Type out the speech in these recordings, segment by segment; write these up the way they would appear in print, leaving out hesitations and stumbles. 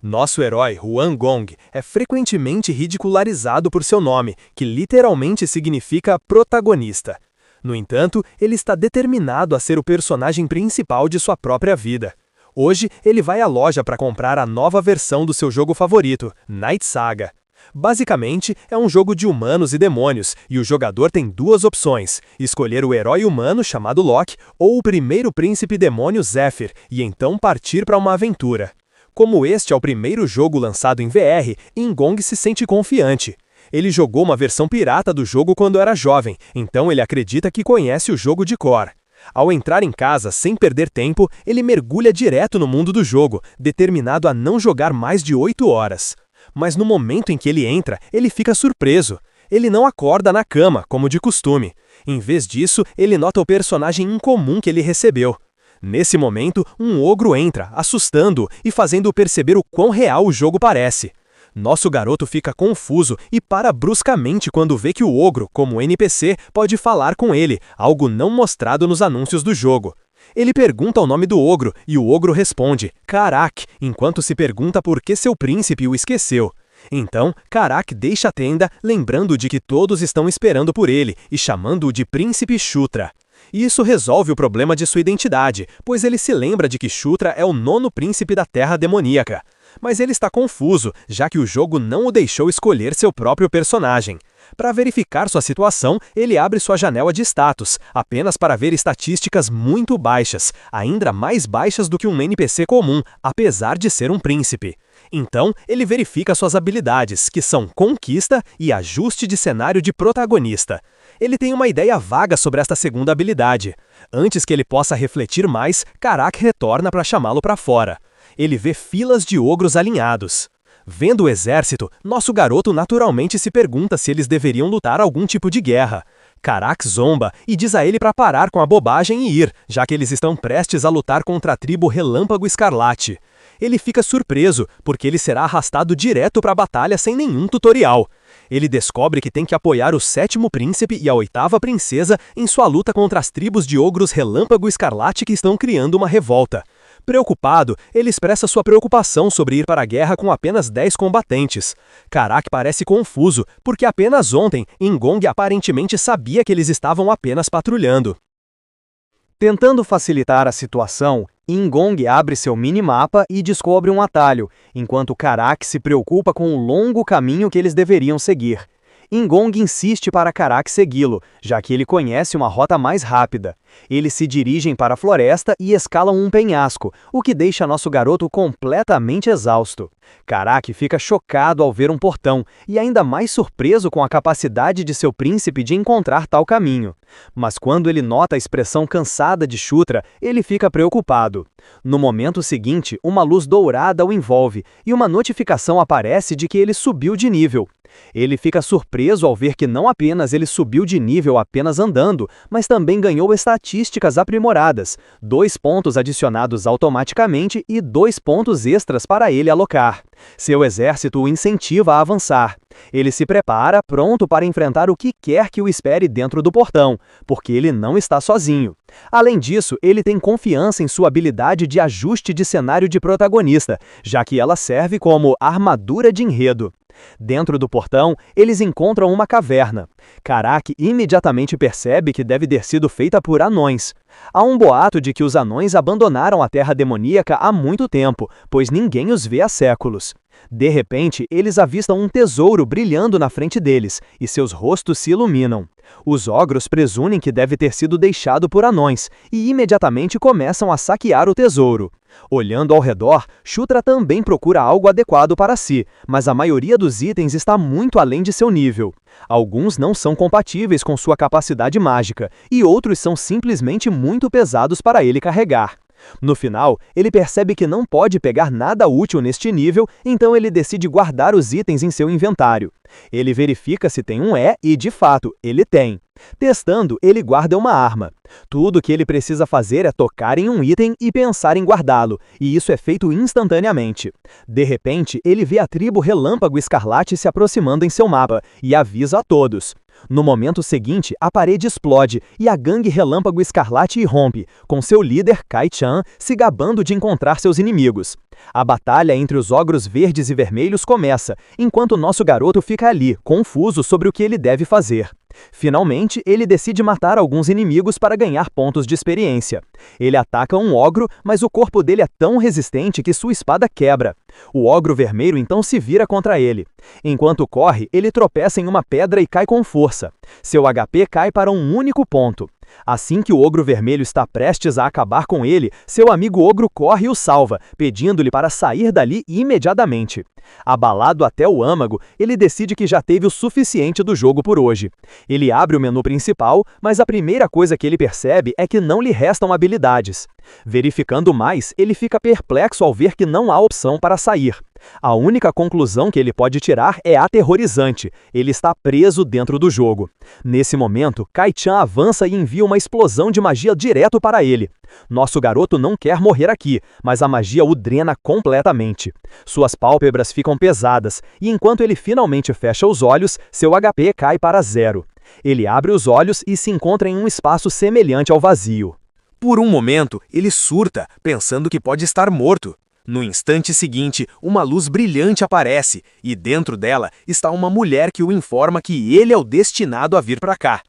Nosso herói, Huan Gong, é frequentemente ridicularizado por seu nome, que literalmente significa protagonista. No entanto, ele está determinado a ser o personagem principal de sua própria vida. Hoje, ele vai à loja para comprar a nova versão do seu jogo favorito, Night Saga. Basicamente, é um jogo de humanos e demônios, e o jogador tem duas opções: escolher o herói humano chamado Locke ou o primeiro príncipe demônio Zephyr, e então partir para uma aventura. Como este é o primeiro jogo lançado em VR, Ingong se sente confiante. Ele jogou uma versão pirata do jogo quando era jovem, então ele acredita que conhece o jogo de cor. Ao entrar em casa sem perder tempo, ele mergulha direto no mundo do jogo, determinado a não jogar mais de 8 horas. Mas no momento em que ele entra, ele fica surpreso. Ele não acorda na cama, como de costume. Em vez disso, ele nota o personagem incomum que ele recebeu. Nesse momento, um ogro entra, assustando-o e fazendo-o perceber o quão real o jogo parece. Nosso garoto fica confuso e para bruscamente quando vê que o ogro, como NPC, pode falar com ele, algo não mostrado nos anúncios do jogo. Ele pergunta o nome do ogro e o ogro responde, Karak, enquanto se pergunta por que seu príncipe o esqueceu. Então, Karak deixa a tenda, lembrando de que todos estão esperando por ele e chamando-o de Príncipe Shutra. Isso resolve o problema de sua identidade, pois ele se lembra de que Shutra é o 9º príncipe da Terra Demoníaca. Mas ele está confuso, já que o jogo não o deixou escolher seu próprio personagem. Para verificar sua situação, ele abre sua janela de status, apenas para ver estatísticas muito baixas, ainda mais baixas do que um NPC comum, apesar de ser um príncipe. Então, ele verifica suas habilidades, que são Conquista e Ajuste de cenário de protagonista. Ele tem uma ideia vaga sobre esta segunda habilidade. Antes que ele possa refletir mais, Karak retorna para chamá-lo para fora. Ele vê filas de ogros alinhados. Vendo o exército, nosso garoto naturalmente se pergunta se eles deveriam lutar algum tipo de guerra. Karak zomba e diz a ele para parar com a bobagem e ir, já que eles estão prestes a lutar contra a tribo Relâmpago Escarlate. Ele fica surpreso, porque ele será arrastado direto para a batalha sem nenhum tutorial. Ele descobre que tem que apoiar o 7º príncipe e a 8ª princesa em sua luta contra as tribos de ogros Relâmpago Escarlate que estão criando uma revolta. Preocupado, ele expressa sua preocupação sobre ir para a guerra com apenas 10 combatentes. Karak parece confuso, porque apenas ontem, Ingong aparentemente sabia que eles estavam apenas patrulhando. Tentando facilitar a situação, Ingong abre seu minimapa e descobre um atalho, enquanto Karak se preocupa com o longo caminho que eles deveriam seguir. Ingong insiste para Karak segui-lo, já que ele conhece uma rota mais rápida. Eles se dirigem para a floresta e escalam um penhasco, o que deixa nosso garoto completamente exausto. Karak fica chocado ao ver um portão, e ainda mais surpreso com a capacidade de seu príncipe de encontrar tal caminho. Mas quando ele nota a expressão cansada de Shutra, ele fica preocupado. No momento seguinte, uma luz dourada o envolve, e uma notificação aparece de que ele subiu de nível. Ele fica surpreso ao ver que não apenas ele subiu de nível apenas andando, mas também ganhou estatísticas aprimoradas, 2 pontos adicionados automaticamente e 2 pontos extras para ele alocar. Seu exército o incentiva a avançar. Ele se prepara, pronto para enfrentar o que quer que o espere dentro do portão, porque ele não está sozinho. Além disso, ele tem confiança em sua habilidade de ajuste de cenário de protagonista, já que ela serve como armadura de enredo. Dentro do portão, eles encontram uma caverna. Karak imediatamente percebe que deve ter sido feita por anões. Há um boato de que os anões abandonaram a Terra Demoníaca há muito tempo, pois ninguém os vê há séculos. De repente, eles avistam um tesouro brilhando na frente deles, e seus rostos se iluminam. Os ogros presumem que deve ter sido deixado por anões, e imediatamente começam a saquear o tesouro. Olhando ao redor, Shutra também procura algo adequado para si, mas a maioria dos itens está muito além de seu nível. Alguns não são compatíveis com sua capacidade mágica, e outros são simplesmente muito pesados para ele carregar. No final, ele percebe que não pode pegar nada útil neste nível, então ele decide guardar os itens em seu inventário. Ele verifica se tem um e, de fato, ele tem. Testando, ele guarda uma arma. Tudo que ele precisa fazer é tocar em um item e pensar em guardá-lo, e isso é feito instantaneamente. De repente, ele vê a tribo Relâmpago Escarlate se aproximando em seu mapa, e avisa a todos. No momento seguinte, a parede explode e a gangue Relâmpago Escarlate irrompe, com seu líder, Kai-chan, se gabando de encontrar seus inimigos. A batalha entre os ogros verdes e vermelhos começa, enquanto nosso garoto fica ali, confuso sobre o que ele deve fazer. Finalmente, ele decide matar alguns inimigos para ganhar pontos de experiência. Ele ataca um ogro, mas o corpo dele é tão resistente que sua espada quebra. O ogro vermelho então se vira contra ele. Enquanto corre, ele tropeça em uma pedra e cai com força. Seu HP cai para um único ponto. Assim que o ogro vermelho está prestes a acabar com ele, seu amigo ogro corre e o salva, pedindo-lhe para sair dali imediatamente. Abalado até o âmago, ele decide que já teve o suficiente do jogo por hoje. Ele abre o menu principal, mas a primeira coisa que ele percebe é que não lhe restam habilidades. Verificando mais, ele fica perplexo ao ver que não há opção para sair. A única conclusão que ele pode tirar é aterrorizante. Ele está preso dentro do jogo. Nesse momento, Kai-chan avança e envia uma explosão de magia direto para ele. Nosso garoto não quer morrer aqui, mas a magia o drena completamente. Suas pálpebras ficam pesadas, e enquanto ele finalmente fecha os olhos, seu HP cai para 0. Ele abre os olhos e se encontra em um espaço semelhante ao vazio. Por um momento, ele surta, pensando que pode estar morto. No instante seguinte, uma luz brilhante aparece, e dentro dela está uma mulher que o informa que ele é o destinado a vir para cá.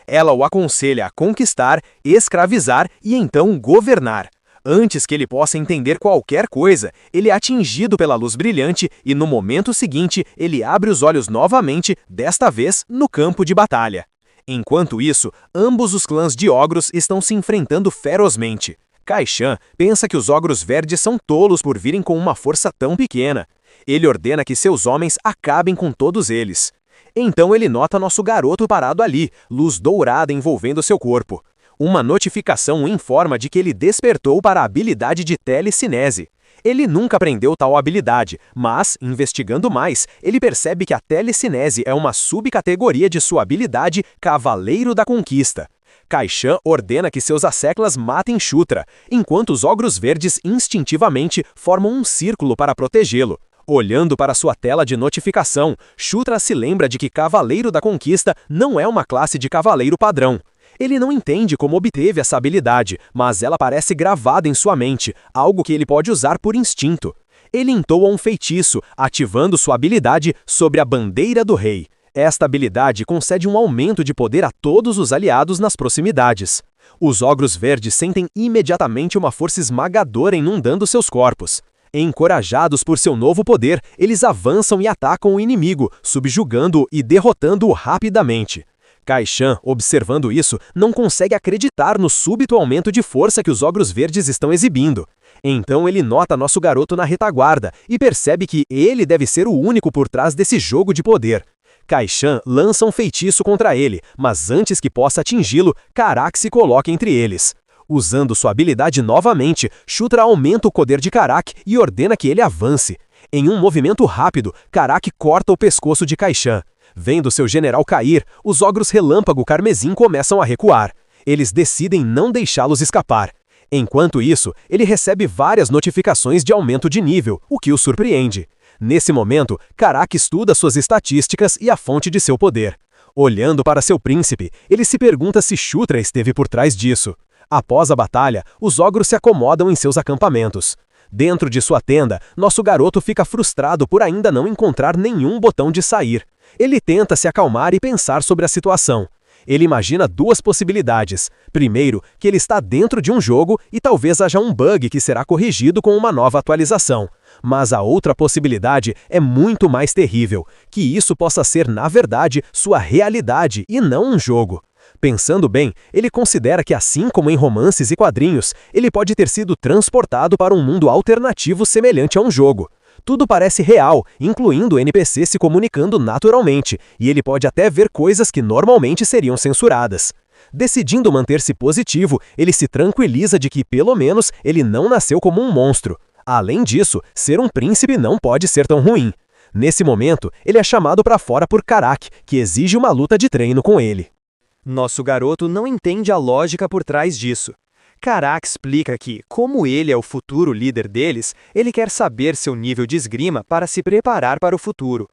Ela o aconselha a conquistar, escravizar e então governar. Antes que ele possa entender qualquer coisa, ele é atingido pela luz brilhante e no momento seguinte, ele abre os olhos novamente, desta vez no campo de batalha. Enquanto isso, ambos os clãs de ogros estão se enfrentando ferozmente. Kai-chan pensa que os ogros verdes são tolos por virem com uma força tão pequena. Ele ordena que seus homens acabem com todos eles. Então ele nota nosso garoto parado ali, luz dourada envolvendo seu corpo. Uma notificação o informa de que ele despertou para a habilidade de telecinese. Ele nunca aprendeu tal habilidade, mas, investigando mais, ele percebe que a telecinese é uma subcategoria de sua habilidade Cavaleiro da Conquista. Kai-chan ordena que seus asseclas matem Shutra, enquanto os ogros verdes instintivamente formam um círculo para protegê-lo. Olhando para sua tela de notificação, Shutra se lembra de que Cavaleiro da Conquista não é uma classe de cavaleiro padrão. Ele não entende como obteve essa habilidade, mas ela parece gravada em sua mente, algo que ele pode usar por instinto. Ele entoa um feitiço, ativando sua habilidade sobre a Bandeira do Rei. Esta habilidade concede um aumento de poder a todos os aliados nas proximidades. Os ogros verdes sentem imediatamente uma força esmagadora inundando seus corpos. Encorajados por seu novo poder, eles avançam e atacam o inimigo, subjugando-o e derrotando-o rapidamente. Kai-chan, observando isso, não consegue acreditar no súbito aumento de força que os ogros verdes estão exibindo. Então ele nota nosso garoto na retaguarda e percebe que ele deve ser o único por trás desse jogo de poder. Kai-chan lança um feitiço contra ele, mas antes que possa atingi-lo, Karak se coloca entre eles. Usando sua habilidade novamente, Shutra aumenta o poder de Karak e ordena que ele avance. Em um movimento rápido, Karak corta o pescoço de Kai-chan. Vendo seu general cair, os ogros Relâmpago Carmesim começam a recuar. Eles decidem não deixá-los escapar. Enquanto isso, ele recebe várias notificações de aumento de nível, o que o surpreende. Nesse momento, Karak estuda suas estatísticas e a fonte de seu poder. Olhando para seu príncipe, ele se pergunta se Shutra esteve por trás disso. Após a batalha, os ogros se acomodam em seus acampamentos. Dentro de sua tenda, nosso garoto fica frustrado por ainda não encontrar nenhum botão de sair. Ele tenta se acalmar e pensar sobre a situação. Ele imagina duas possibilidades. Primeiro, que ele está dentro de um jogo e talvez haja um bug que será corrigido com uma nova atualização. Mas a outra possibilidade é muito mais terrível, que isso possa ser, na verdade, sua realidade e não um jogo. Pensando bem, ele considera que assim como em romances e quadrinhos, ele pode ter sido transportado para um mundo alternativo semelhante a um jogo. Tudo parece real, incluindo o NPC se comunicando naturalmente, e ele pode até ver coisas que normalmente seriam censuradas. Decidindo manter-se positivo, ele se tranquiliza de que, pelo menos, ele não nasceu como um monstro. Além disso, ser um príncipe não pode ser tão ruim. Nesse momento, ele é chamado para fora por Karak, que exige uma luta de treino com ele. Nosso garoto não entende a lógica por trás disso. Karak explica que, como ele é o futuro líder deles, ele quer saber seu nível de esgrima para se preparar para o futuro.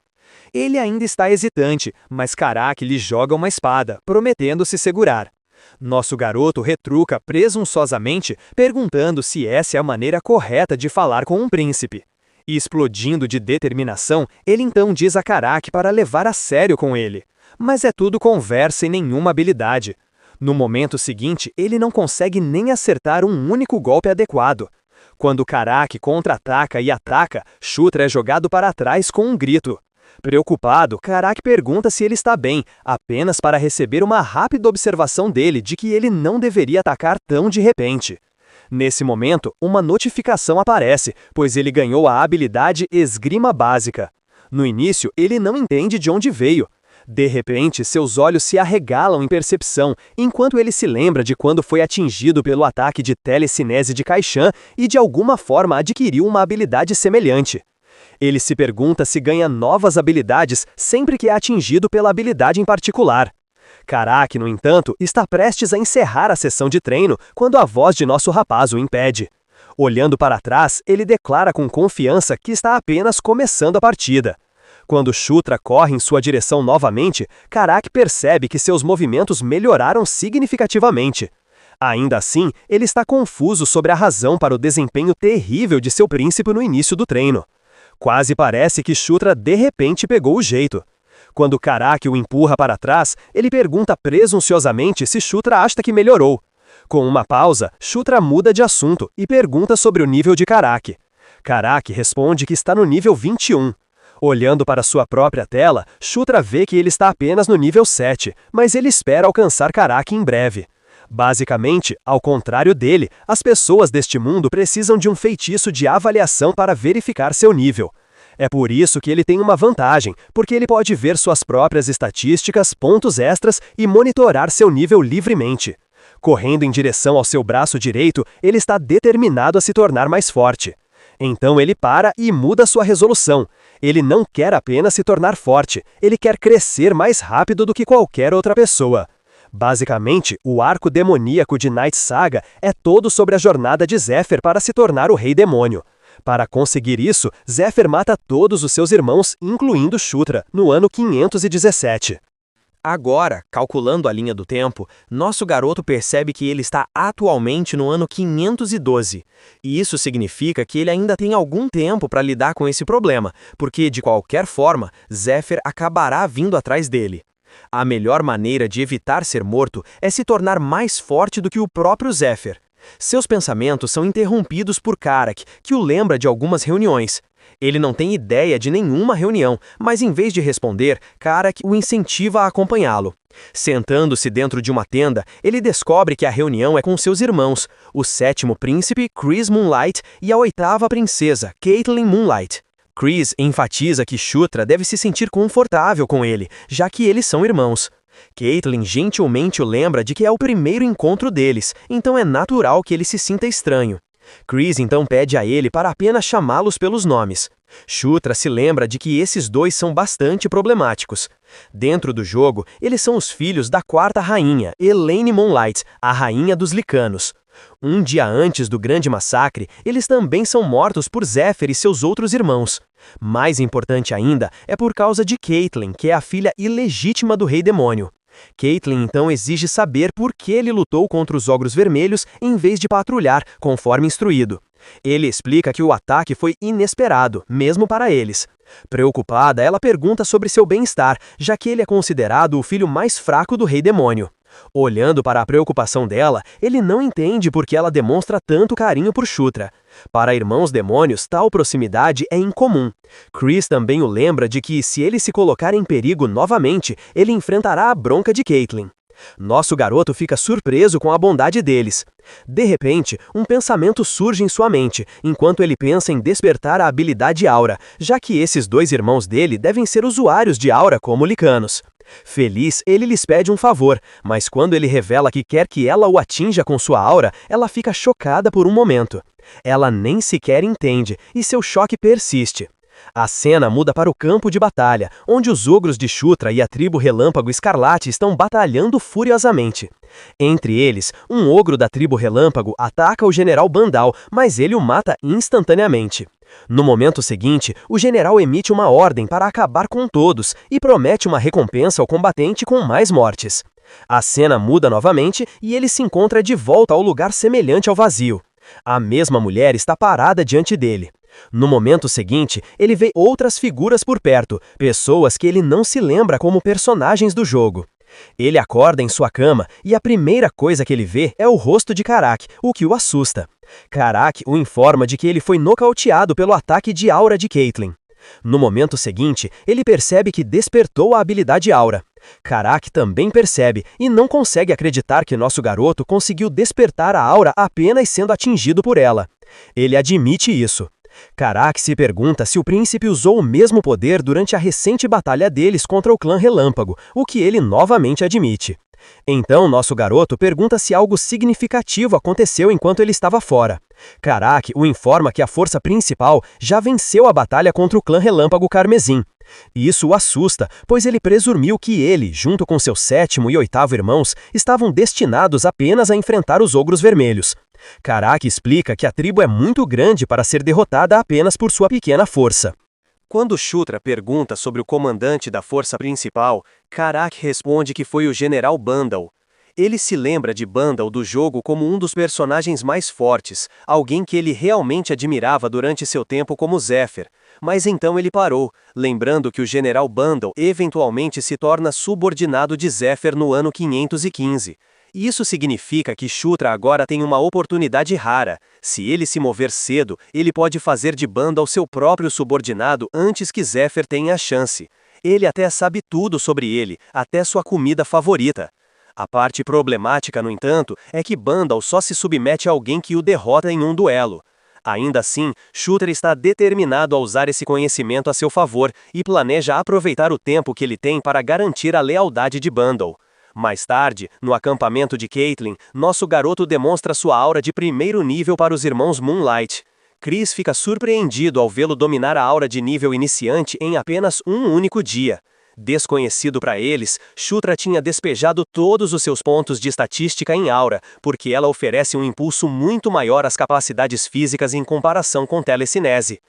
Ele ainda está hesitante, mas Karaki lhe joga uma espada, prometendo se segurar. Nosso garoto retruca presunçosamente, perguntando se essa é a maneira correta de falar com um príncipe. E explodindo de determinação, ele então diz a Karaki para levar a sério com ele. Mas é tudo conversa e nenhuma habilidade. No momento seguinte, ele não consegue nem acertar um único golpe adequado. Quando Karaki contra-ataca e ataca, Shutra é jogado para trás com um grito. Preocupado, Karaki pergunta se ele está bem, apenas para receber uma rápida observação dele de que ele não deveria atacar tão de repente. Nesse momento, uma notificação aparece, pois ele ganhou a habilidade Esgrima Básica. No início, ele não entende de onde veio. De repente, seus olhos se arregalam em percepção, enquanto ele se lembra de quando foi atingido pelo ataque de telecinese de Kai-Chan e de alguma forma adquiriu uma habilidade semelhante. Ele se pergunta se ganha novas habilidades sempre que é atingido pela habilidade em particular. Karaki, no entanto, está prestes a encerrar a sessão de treino quando a voz de nosso rapaz o impede. Olhando para trás, ele declara com confiança que está apenas começando a partida. Quando Shutra corre em sua direção novamente, Karaki percebe que seus movimentos melhoraram significativamente. Ainda assim, ele está confuso sobre a razão para o desempenho terrível de seu príncipe no início do treino. Quase parece que Shutra de repente pegou o jeito. Quando Karaki o empurra para trás, ele pergunta presunçosamente se Shutra acha que melhorou. Com uma pausa, Shutra muda de assunto e pergunta sobre o nível de Karaki. Karaki responde que está no nível 21. Olhando para sua própria tela, Shutra vê que ele está apenas no nível 7, mas ele espera alcançar Karaki em breve. Basicamente, ao contrário dele, as pessoas deste mundo precisam de um feitiço de avaliação para verificar seu nível. É por isso que ele tem uma vantagem, porque ele pode ver suas próprias estatísticas, pontos extras e monitorar seu nível livremente. Correndo em direção ao seu braço direito, ele está determinado a se tornar mais forte. Então ele para e muda sua resolução. Ele não quer apenas se tornar forte, ele quer crescer mais rápido do que qualquer outra pessoa. Basicamente, o arco demoníaco de Night Saga é todo sobre a jornada de Zephyr para se tornar o Rei Demônio. Para conseguir isso, Zephyr mata todos os seus irmãos, incluindo Shutra, no ano 517. Agora, calculando a linha do tempo, nosso garoto percebe que ele está atualmente no ano 512. E isso significa que ele ainda tem algum tempo para lidar com esse problema, porque, de qualquer forma, Zephyr acabará vindo atrás dele. A melhor maneira de evitar ser morto é se tornar mais forte do que o próprio Zephyr. Seus pensamentos são interrompidos por Karaki, que o lembra de algumas reuniões. Ele não tem ideia de nenhuma reunião, mas em vez de responder, Karaki o incentiva a acompanhá-lo. Sentando-se dentro de uma tenda, ele descobre que a reunião é com seus irmãos, o 7º príncipe, Chris Moonlight, e a 8ª princesa, Caitlyn Moonlight. Chris enfatiza que Shutra deve se sentir confortável com ele, já que eles são irmãos. Caitlyn gentilmente o lembra de que é o primeiro encontro deles, então é natural que ele se sinta estranho. Chris então pede a ele para apenas chamá-los pelos nomes. Shutra se lembra de que esses dois são bastante problemáticos. Dentro do jogo, eles são os filhos da 4ª rainha, Elaine Moonlight, a rainha dos Licanos. Um dia antes do grande massacre, eles também são mortos por Zephyr e seus outros irmãos. Mais importante ainda é por causa de Caitlyn, que é a filha ilegítima do Rei Demônio. Caitlyn então exige saber por que ele lutou contra os Ogros Vermelhos em vez de patrulhar, conforme instruído. Ele explica que o ataque foi inesperado, mesmo para eles. Preocupada, ela pergunta sobre seu bem-estar, já que ele é considerado o filho mais fraco do Rei Demônio. Olhando para a preocupação dela, ele não entende por que ela demonstra tanto carinho por Shutra. Para irmãos demônios, tal proximidade é incomum. Chris também o lembra de que, se ele se colocar em perigo novamente, ele enfrentará a bronca de Caitlyn. Nosso garoto fica surpreso com a bondade deles. De repente, um pensamento surge em sua mente, enquanto ele pensa em despertar a habilidade Aura, já que esses dois irmãos dele devem ser usuários de Aura como Licanos. Feliz, ele lhes pede um favor, mas quando ele revela que quer que ela o atinja com sua aura, ela fica chocada por um momento. Ela nem sequer entende, e seu choque persiste. A cena muda para o campo de batalha, onde os ogros de Shutra e a tribo Relâmpago Escarlate estão batalhando furiosamente. Entre eles, um ogro da tribo Relâmpago ataca o general Bandal, mas ele o mata instantaneamente. No momento seguinte, o general emite uma ordem para acabar com todos e promete uma recompensa ao combatente com mais mortes. A cena muda novamente e ele se encontra de volta ao lugar semelhante ao vazio. A mesma mulher está parada diante dele. No momento seguinte, ele vê outras figuras por perto, pessoas que ele não se lembra como personagens do jogo. Ele acorda em sua cama e a primeira coisa que ele vê é o rosto de Karak, o que o assusta. Karak o informa de que ele foi nocauteado pelo ataque de aura de Caitlyn. No momento seguinte, ele percebe que despertou a habilidade aura. Karak também percebe e não consegue acreditar que nosso garoto conseguiu despertar a aura apenas sendo atingido por ela. Ele admite isso. Karak se pergunta se o príncipe usou o mesmo poder durante a recente batalha deles contra o clã Relâmpago, o que ele novamente admite. Então, nosso garoto pergunta se algo significativo aconteceu enquanto ele estava fora. Karak o informa que a força principal já venceu a batalha contra o clã Relâmpago Carmesim. Isso o assusta, pois ele presumiu que ele, junto com seus 7º e 8º irmãos, estavam destinados apenas a enfrentar os ogros vermelhos. Karak explica que a tribo é muito grande para ser derrotada apenas por sua pequena força. Quando Shutra pergunta sobre o comandante da força principal, Karak responde que foi o general Bandal. Ele se lembra de Bandal do jogo como um dos personagens mais fortes, alguém que ele realmente admirava durante seu tempo como Zephyr. Mas então ele parou, lembrando que o general Bandal eventualmente se torna subordinado de Zephyr no ano 515. Isso significa que Shutra agora tem uma oportunidade rara. Se ele se mover cedo, ele pode fazer de Bandal seu próprio subordinado antes que Zephyr tenha a chance. Ele até sabe tudo sobre ele, até sua comida favorita. A parte problemática, no entanto, é que Bandal só se submete a alguém que o derrota em um duelo. Ainda assim, Shutra está determinado a usar esse conhecimento a seu favor e planeja aproveitar o tempo que ele tem para garantir a lealdade de Bandal. Mais tarde, no acampamento de Caitlyn, nosso garoto demonstra sua aura de primeiro nível para os irmãos Moonlight. Chris fica surpreendido ao vê-lo dominar a aura de nível iniciante em apenas um único dia. Desconhecido para eles, Shutra tinha despejado todos os seus pontos de estatística em aura, porque ela oferece um impulso muito maior às capacidades físicas em comparação com telecinese.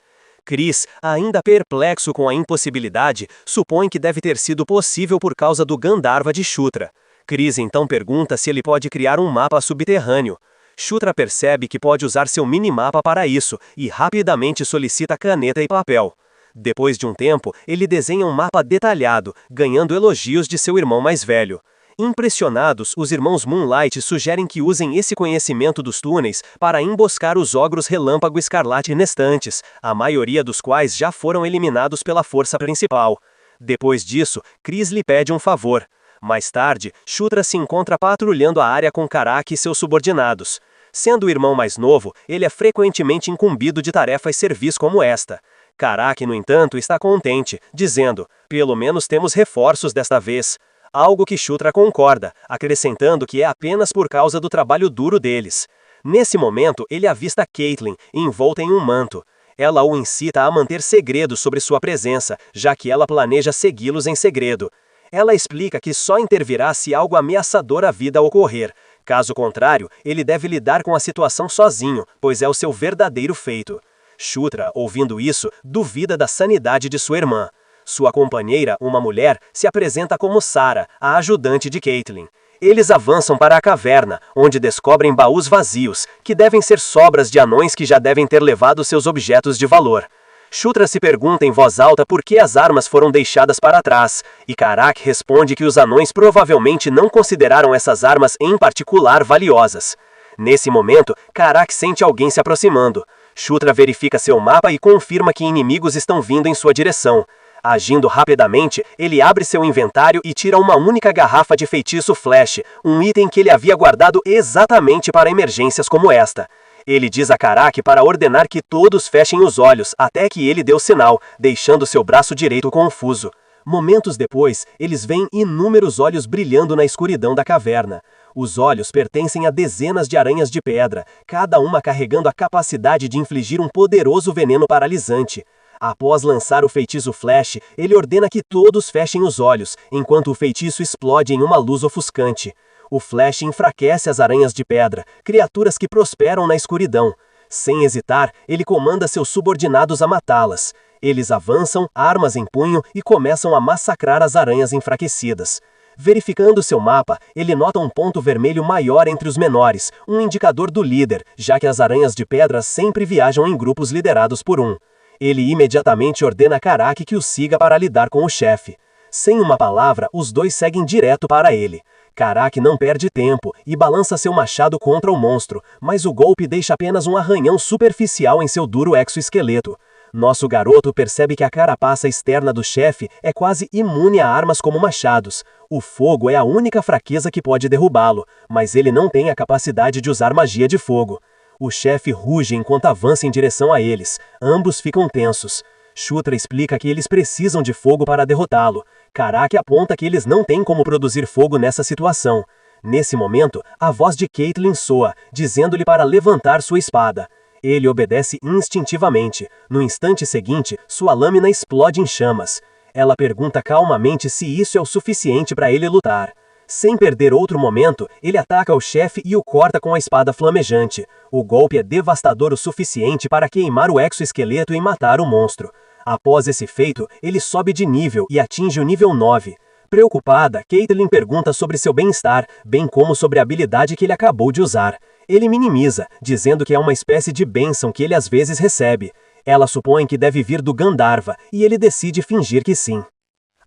Chris, ainda perplexo com a impossibilidade, supõe que deve ter sido possível por causa do Gandharva de Shutra. Chris então pergunta se ele pode criar um mapa subterrâneo. Shutra percebe que pode usar seu minimapa para isso e rapidamente solicita caneta e papel. Depois de um tempo, ele desenha um mapa detalhado, ganhando elogios de seu irmão mais velho. Impressionados, os irmãos Moonlight sugerem que usem esse conhecimento dos túneis para emboscar os ogros Relâmpago Escarlate restantes, a maioria dos quais já foram eliminados pela força principal. Depois disso, Chris lhe pede um favor. Mais tarde, Shutra se encontra patrulhando a área com Karak e seus subordinados. Sendo o irmão mais novo, ele é frequentemente incumbido de tarefas servis como esta. Karak, no entanto, está contente, dizendo: "Pelo menos temos reforços desta vez." Algo que Shutra concorda, acrescentando que é apenas por causa do trabalho duro deles. Nesse momento, ele avista Caitlyn, envolta em um manto. Ela o incita a manter segredo sobre sua presença, já que ela planeja segui-los em segredo. Ela explica que só intervirá se algo ameaçador à vida ocorrer. Caso contrário, ele deve lidar com a situação sozinho, pois é o seu verdadeiro feito. Shutra, ouvindo isso, duvida da sanidade de sua irmã. Sua companheira, uma mulher, se apresenta como Sarah, a ajudante de Caitlyn. Eles avançam para a caverna, onde descobrem baús vazios, que devem ser sobras de anões que já devem ter levado seus objetos de valor. Shutra se pergunta em voz alta por que as armas foram deixadas para trás, e Karak responde que os anões provavelmente não consideraram essas armas em particular valiosas. Nesse momento, Karak sente alguém se aproximando. Shutra verifica seu mapa e confirma que inimigos estão vindo em sua direção. Agindo rapidamente, ele abre seu inventário e tira uma única garrafa de feitiço Flash, um item que ele havia guardado exatamente para emergências como esta. Ele diz a Karak para ordenar que todos fechem os olhos, até que ele dê o sinal, deixando seu braço direito confuso. Momentos depois, eles veem inúmeros olhos brilhando na escuridão da caverna. Os olhos pertencem a dezenas de aranhas de pedra, cada uma carregando a capacidade de infligir um poderoso veneno paralisante. Após lançar o feitiço Flash, ele ordena que todos fechem os olhos, enquanto o feitiço explode em uma luz ofuscante. O Flash enfraquece as aranhas de pedra, criaturas que prosperam na escuridão. Sem hesitar, ele comanda seus subordinados a matá-las. Eles avançam, armas em punho, e começam a massacrar as aranhas enfraquecidas. Verificando seu mapa, ele nota um ponto vermelho maior entre os menores, um indicador do líder, já que as aranhas de pedra sempre viajam em grupos liderados por um. Ele imediatamente ordena a Karak que o siga para lidar com o chefe. Sem uma palavra, os dois seguem direto para ele. Karak não perde tempo e balança seu machado contra o monstro, mas o golpe deixa apenas um arranhão superficial em seu duro exoesqueleto. Nosso garoto percebe que a carapaça externa do chefe é quase imune a armas como machados. O fogo é a única fraqueza que pode derrubá-lo, mas ele não tem a capacidade de usar magia de fogo. O chefe ruge enquanto avança em direção a eles. Ambos ficam tensos. Shutra explica que eles precisam de fogo para derrotá-lo. Karak aponta que eles não têm como produzir fogo nessa situação. Nesse momento, a voz de Caitlyn soa, dizendo-lhe para levantar sua espada. Ele obedece instintivamente. No instante seguinte, sua lâmina explode em chamas. Ela pergunta calmamente se isso é o suficiente para ele lutar. Sem perder outro momento, ele ataca o chefe e o corta com a espada flamejante. O golpe é devastador o suficiente para queimar o exoesqueleto e matar o monstro. Após esse feito, ele sobe de nível e atinge o nível 9. Preocupada, Caitlyn pergunta sobre seu bem-estar, bem como sobre a habilidade que ele acabou de usar. Ele minimiza, dizendo que é uma espécie de bênção que ele às vezes recebe. Ela supõe que deve vir do Gandharva, e ele decide fingir que sim.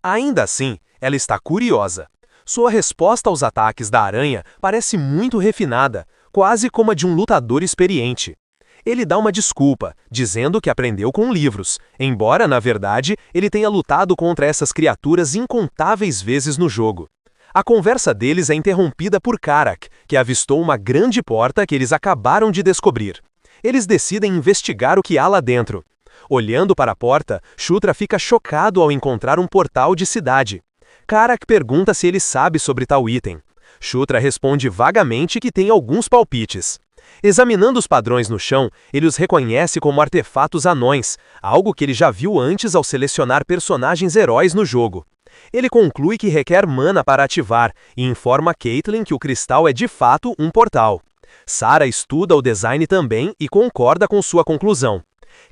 Ainda assim, ela está curiosa. Sua resposta aos ataques da aranha parece muito refinada, quase como a de um lutador experiente. Ele dá uma desculpa, dizendo que aprendeu com livros, embora, na verdade, ele tenha lutado contra essas criaturas incontáveis vezes no jogo. A conversa deles é interrompida por Karak, que avistou uma grande porta que eles acabaram de descobrir. Eles decidem investigar o que há lá dentro. Olhando para a porta, Shutra fica chocado ao encontrar um portal de cidade. Karak pergunta se ele sabe sobre tal item. Shutra responde vagamente que tem alguns palpites. Examinando os padrões no chão, ele os reconhece como artefatos anões, algo que ele já viu antes ao selecionar personagens heróis no jogo. Ele conclui que requer mana para ativar e informa Caitlyn que o cristal é de fato um portal. Sarah estuda o design também e concorda com sua conclusão.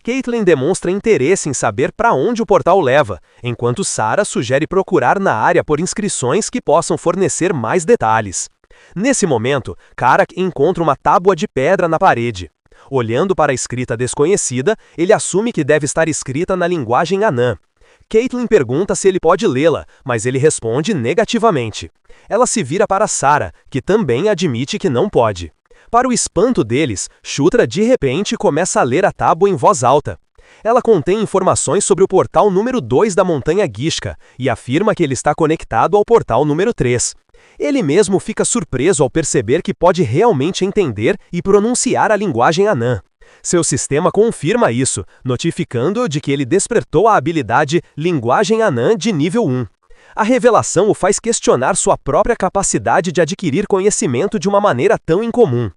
Caitlyn demonstra interesse em saber para onde o portal leva, enquanto Sarah sugere procurar na área por inscrições que possam fornecer mais detalhes. Nesse momento, Karak encontra uma tábua de pedra na parede. Olhando para a escrita desconhecida, ele assume que deve estar escrita na linguagem anã. Caitlyn pergunta se ele pode lê-la, mas ele responde negativamente. Ela se vira para Sarah, que também admite que não pode. Para o espanto deles, Shutra de repente começa a ler a tábua em voz alta. Ela contém informações sobre o portal número 2 da Montanha Gishka e afirma que ele está conectado ao portal número 3. Ele mesmo fica surpreso ao perceber que pode realmente entender e pronunciar a linguagem anã. Seu sistema confirma isso, notificando-o de que ele despertou a habilidade Linguagem Anã de nível 1. A revelação o faz questionar sua própria capacidade de adquirir conhecimento de uma maneira tão incomum.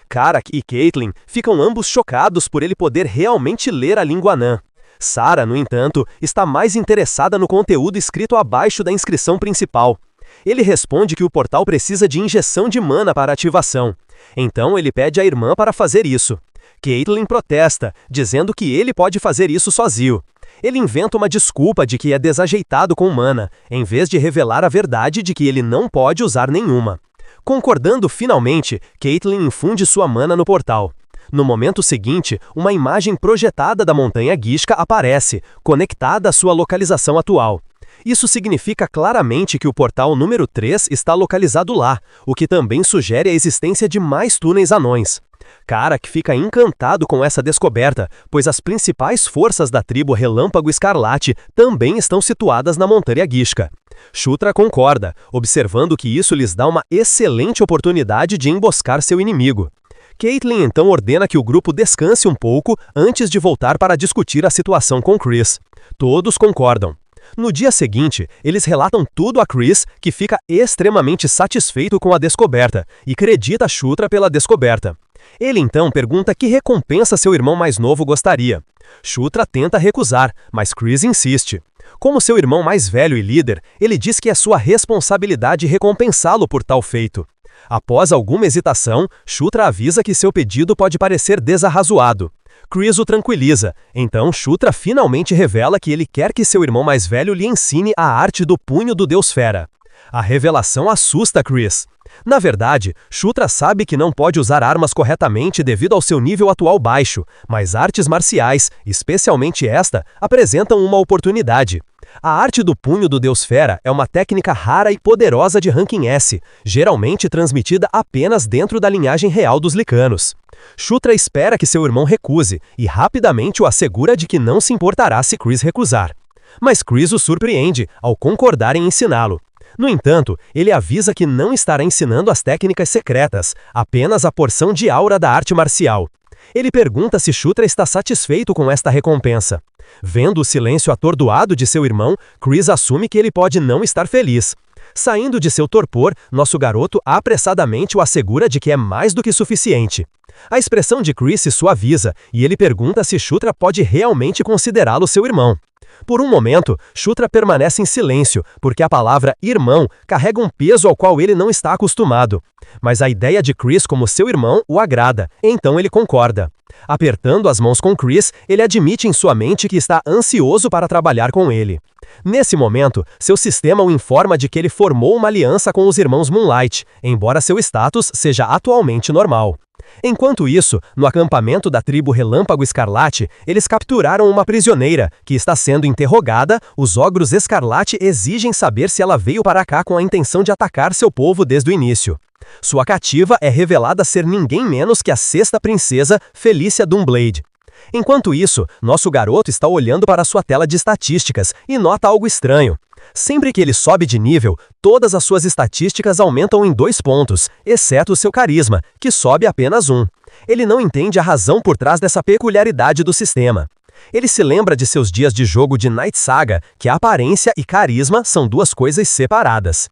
Karak e Caitlyn ficam ambos chocados por ele poder realmente ler a língua anã. Sarah, no entanto, está mais interessada no conteúdo escrito abaixo da inscrição principal. Ele responde que o portal precisa de injeção de mana para ativação. Então ele pede à irmã para fazer isso. Caitlyn protesta, dizendo que ele pode fazer isso sozinho. Ele inventa uma desculpa de que é desajeitado com mana, em vez de revelar a verdade de que ele não pode usar nenhuma. Concordando finalmente, Caitlyn infunde sua mana no portal. No momento seguinte, uma imagem projetada da Montanha Gishka aparece, conectada à sua localização atual. Isso significa claramente que o portal número 3 está localizado lá, o que também sugere a existência de mais túneis anões. Karak fica encantado com essa descoberta, pois as principais forças da tribo Relâmpago Escarlate também estão situadas na Montanha Gishka. Shutra concorda, observando que isso lhes dá uma excelente oportunidade de emboscar seu inimigo. Caitlyn então ordena que o grupo descanse um pouco antes de voltar para discutir a situação com Chris. Todos concordam. No dia seguinte, eles relatam tudo a Chris, que fica extremamente satisfeito com a descoberta e acredita Shutra pela descoberta. Ele então pergunta que recompensa seu irmão mais novo gostaria. Shutra tenta recusar, mas Chris insiste. Como seu irmão mais velho e líder, ele diz que é sua responsabilidade recompensá-lo por tal feito. Após alguma hesitação, Shutra avisa que seu pedido pode parecer desarrazoado. Chris o tranquiliza, então Shutra finalmente revela que ele quer que seu irmão mais velho lhe ensine a arte do punho do Deus Fera. A revelação assusta Chris. Na verdade, Shutra sabe que não pode usar armas corretamente devido ao seu nível atual baixo, mas artes marciais, especialmente esta, apresentam uma oportunidade. A arte do punho do Deus Fera é uma técnica rara e poderosa de ranking S, geralmente transmitida apenas dentro da linhagem real dos Lycanos. Shutra espera que seu irmão recuse e rapidamente o assegura de que não se importará se Chris recusar. Mas Chris o surpreende ao concordar em ensiná-lo. No entanto, ele avisa que não estará ensinando as técnicas secretas, apenas a porção de aura da arte marcial. Ele pergunta se Shutra está satisfeito com esta recompensa. Vendo o silêncio atordoado de seu irmão, Chris assume que ele pode não estar feliz. Saindo de seu torpor, nosso garoto apressadamente o assegura de que é mais do que suficiente. A expressão de Chris se suaviza e ele pergunta se Shutra pode realmente considerá-lo seu irmão. Por um momento, Shutra permanece em silêncio, porque a palavra irmão carrega um peso ao qual ele não está acostumado. Mas a ideia de Chris como seu irmão o agrada, então ele concorda. Apertando as mãos com Chris, ele admite em sua mente que está ansioso para trabalhar com ele. Nesse momento, seu sistema o informa de que ele formou uma aliança com os irmãos Moonlight, embora seu status seja atualmente normal. Enquanto isso, no acampamento da tribo Relâmpago Escarlate, eles capturaram uma prisioneira, que está sendo interrogada. Os ogros Escarlate exigem saber se ela veio para cá com a intenção de atacar seu povo desde o início. Sua cativa é revelada ser ninguém menos que a sexta princesa, Felícia Doomblade. Enquanto isso, nosso garoto está olhando para sua tela de estatísticas e nota algo estranho. Sempre que ele sobe de nível, todas as suas estatísticas aumentam em 2 pontos, exceto o seu carisma, que sobe apenas 1. Ele não entende a razão por trás dessa peculiaridade do sistema. Ele se lembra de seus dias de jogo de Night Saga, que aparência e carisma são duas coisas separadas.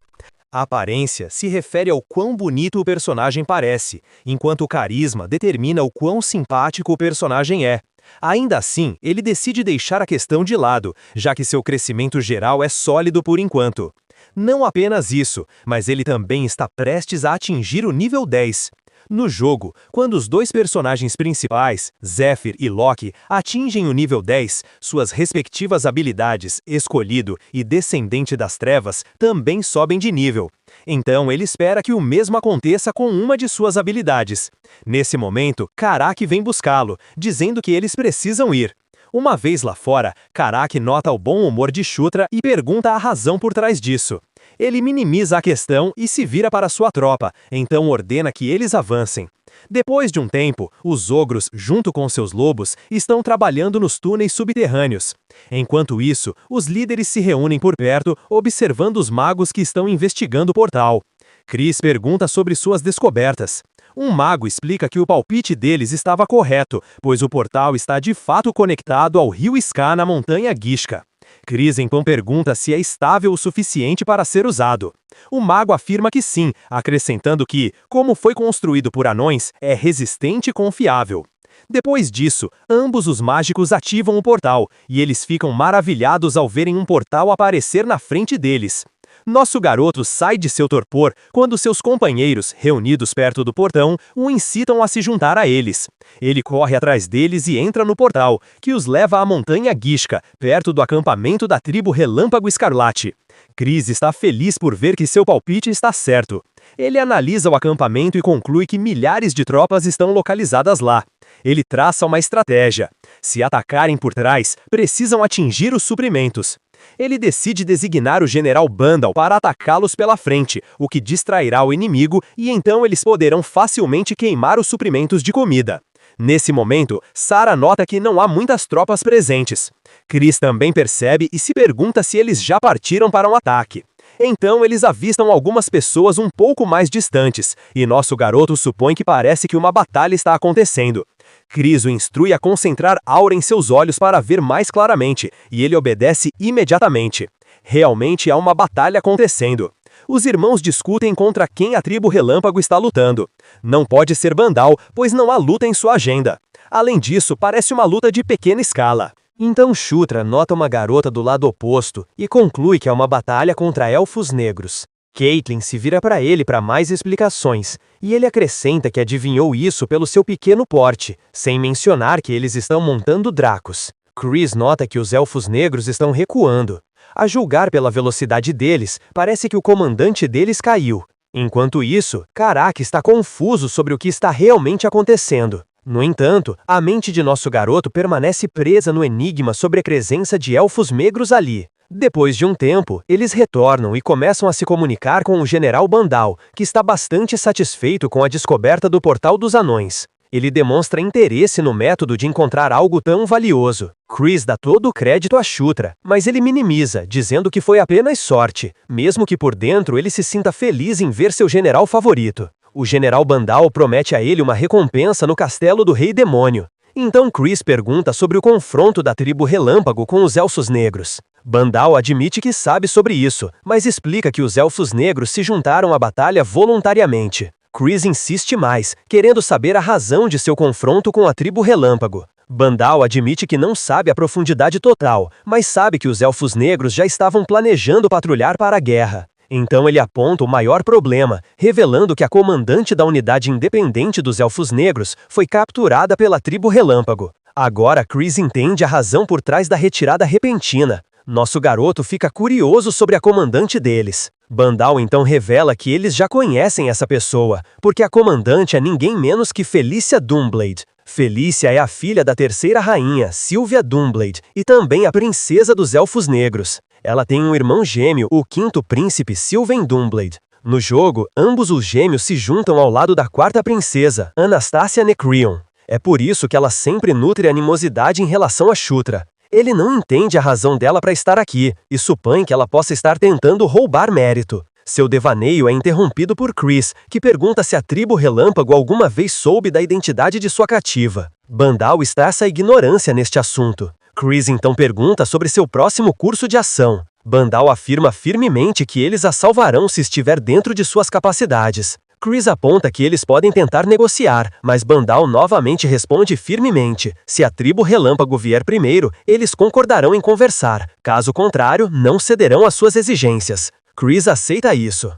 A aparência se refere ao quão bonito o personagem parece, enquanto o carisma determina o quão simpático o personagem é. Ainda assim, ele decide deixar a questão de lado, já que seu crescimento geral é sólido por enquanto. Não apenas isso, mas ele também está prestes a atingir o nível 10. No jogo, quando os dois personagens principais, Zephyr e Loki, atingem o nível 10, suas respectivas habilidades, Escolhido e Descendente das Trevas, também sobem de nível. Então ele espera que o mesmo aconteça com uma de suas habilidades. Nesse momento, Karak vem buscá-lo, dizendo que eles precisam ir. Uma vez lá fora, Karak nota o bom humor de Shutra e pergunta a razão por trás disso. Ele minimiza a questão e se vira para sua tropa, então ordena que eles avancem. Depois de um tempo, os ogros, junto com seus lobos, estão trabalhando nos túneis subterrâneos. Enquanto isso, os líderes se reúnem por perto, observando os magos que estão investigando o portal. Chris pergunta sobre suas descobertas. Um mago explica que o palpite deles estava correto, pois o portal está de fato conectado ao rio Ska na montanha Gishka. Chris então pergunta se é estável o suficiente para ser usado. O mago afirma que sim, acrescentando que, como foi construído por anões, é resistente e confiável. Depois disso, ambos os mágicos ativam o portal, e eles ficam maravilhados ao verem um portal aparecer na frente deles. Nosso garoto sai de seu torpor quando seus companheiros, reunidos perto do portão, o incitam a se juntar a eles. Ele corre atrás deles e entra no portal, que os leva à montanha Gishka, perto do acampamento da tribo Relâmpago Escarlate. Chris está feliz por ver que seu palpite está certo. Ele analisa o acampamento e conclui que milhares de tropas estão localizadas lá. Ele traça uma estratégia. Se atacarem por trás, precisam atingir os suprimentos. Ele decide designar o general Bandal para atacá-los pela frente, o que distrairá o inimigo e então eles poderão facilmente queimar os suprimentos de comida. Nesse momento, Sarah nota que não há muitas tropas presentes. Chris também percebe e se pergunta se eles já partiram para um ataque. Então eles avistam algumas pessoas um pouco mais distantes, e nosso garoto supõe que parece que uma batalha está acontecendo. Chris o instrui a concentrar aura em seus olhos para ver mais claramente, e ele obedece imediatamente. Realmente há uma batalha acontecendo. Os irmãos discutem contra quem a tribo Relâmpago está lutando. Não pode ser Bandal, pois não há luta em sua agenda. Além disso, parece uma luta de pequena escala. Então Shutra nota uma garota do lado oposto e conclui que é uma batalha contra elfos negros. Caitlyn se vira para ele para mais explicações, e ele acrescenta que adivinhou isso pelo seu pequeno porte, sem mencionar que eles estão montando Dracos. Chris nota que os elfos negros estão recuando. A julgar pela velocidade deles, parece que o comandante deles caiu. Enquanto isso, Karak está confuso sobre o que está realmente acontecendo. No entanto, a mente de nosso garoto permanece presa no enigma sobre a presença de elfos negros ali. Depois de um tempo, eles retornam e começam a se comunicar com o General Bandal, que está bastante satisfeito com a descoberta do Portal dos Anões. Ele demonstra interesse no método de encontrar algo tão valioso. Chris dá todo o crédito a Shutra, mas ele minimiza, dizendo que foi apenas sorte, mesmo que por dentro ele se sinta feliz em ver seu general favorito. O General Bandal promete a ele uma recompensa no castelo do Rei Demônio. Então Chris pergunta sobre o confronto da tribo Relâmpago com os Elfos Negros. Bandal admite que sabe sobre isso, mas explica que os Elfos Negros se juntaram à batalha voluntariamente. Chris insiste mais, querendo saber a razão de seu confronto com a tribo Relâmpago. Bandal admite que não sabe a profundidade total, mas sabe que os Elfos Negros já estavam planejando patrulhar para a guerra. Então ele aponta o maior problema, revelando que a comandante da unidade independente dos Elfos Negros foi capturada pela tribo Relâmpago. Agora Chris entende a razão por trás da retirada repentina. Nosso garoto fica curioso sobre a comandante deles. Bandal então revela que eles já conhecem essa pessoa, porque a comandante é ninguém menos que Felícia Doomblade. Felícia é a filha da terceira rainha, Sylvia Doomblade, e também a princesa dos Elfos Negros. Ela tem um irmão gêmeo, o quinto príncipe Sylvain Doomblade. No jogo, ambos os gêmeos se juntam ao lado da quarta princesa, Anastasia Necreon. É por isso que ela sempre nutre animosidade em relação a Shutra. Ele não entende a razão dela para estar aqui, e supõe que ela possa estar tentando roubar mérito. Seu devaneio é interrompido por Chris, que pergunta se a tribo Relâmpago alguma vez soube da identidade de sua cativa. Bandal expressa ignorância neste assunto. Chris então pergunta sobre seu próximo curso de ação. Bandal afirma firmemente que eles a salvarão se estiver dentro de suas capacidades. Chris aponta que eles podem tentar negociar, mas Bandal novamente responde firmemente: se a tribo Relâmpago vier primeiro, eles concordarão em conversar. Caso contrário, não cederão às suas exigências. Chris aceita isso.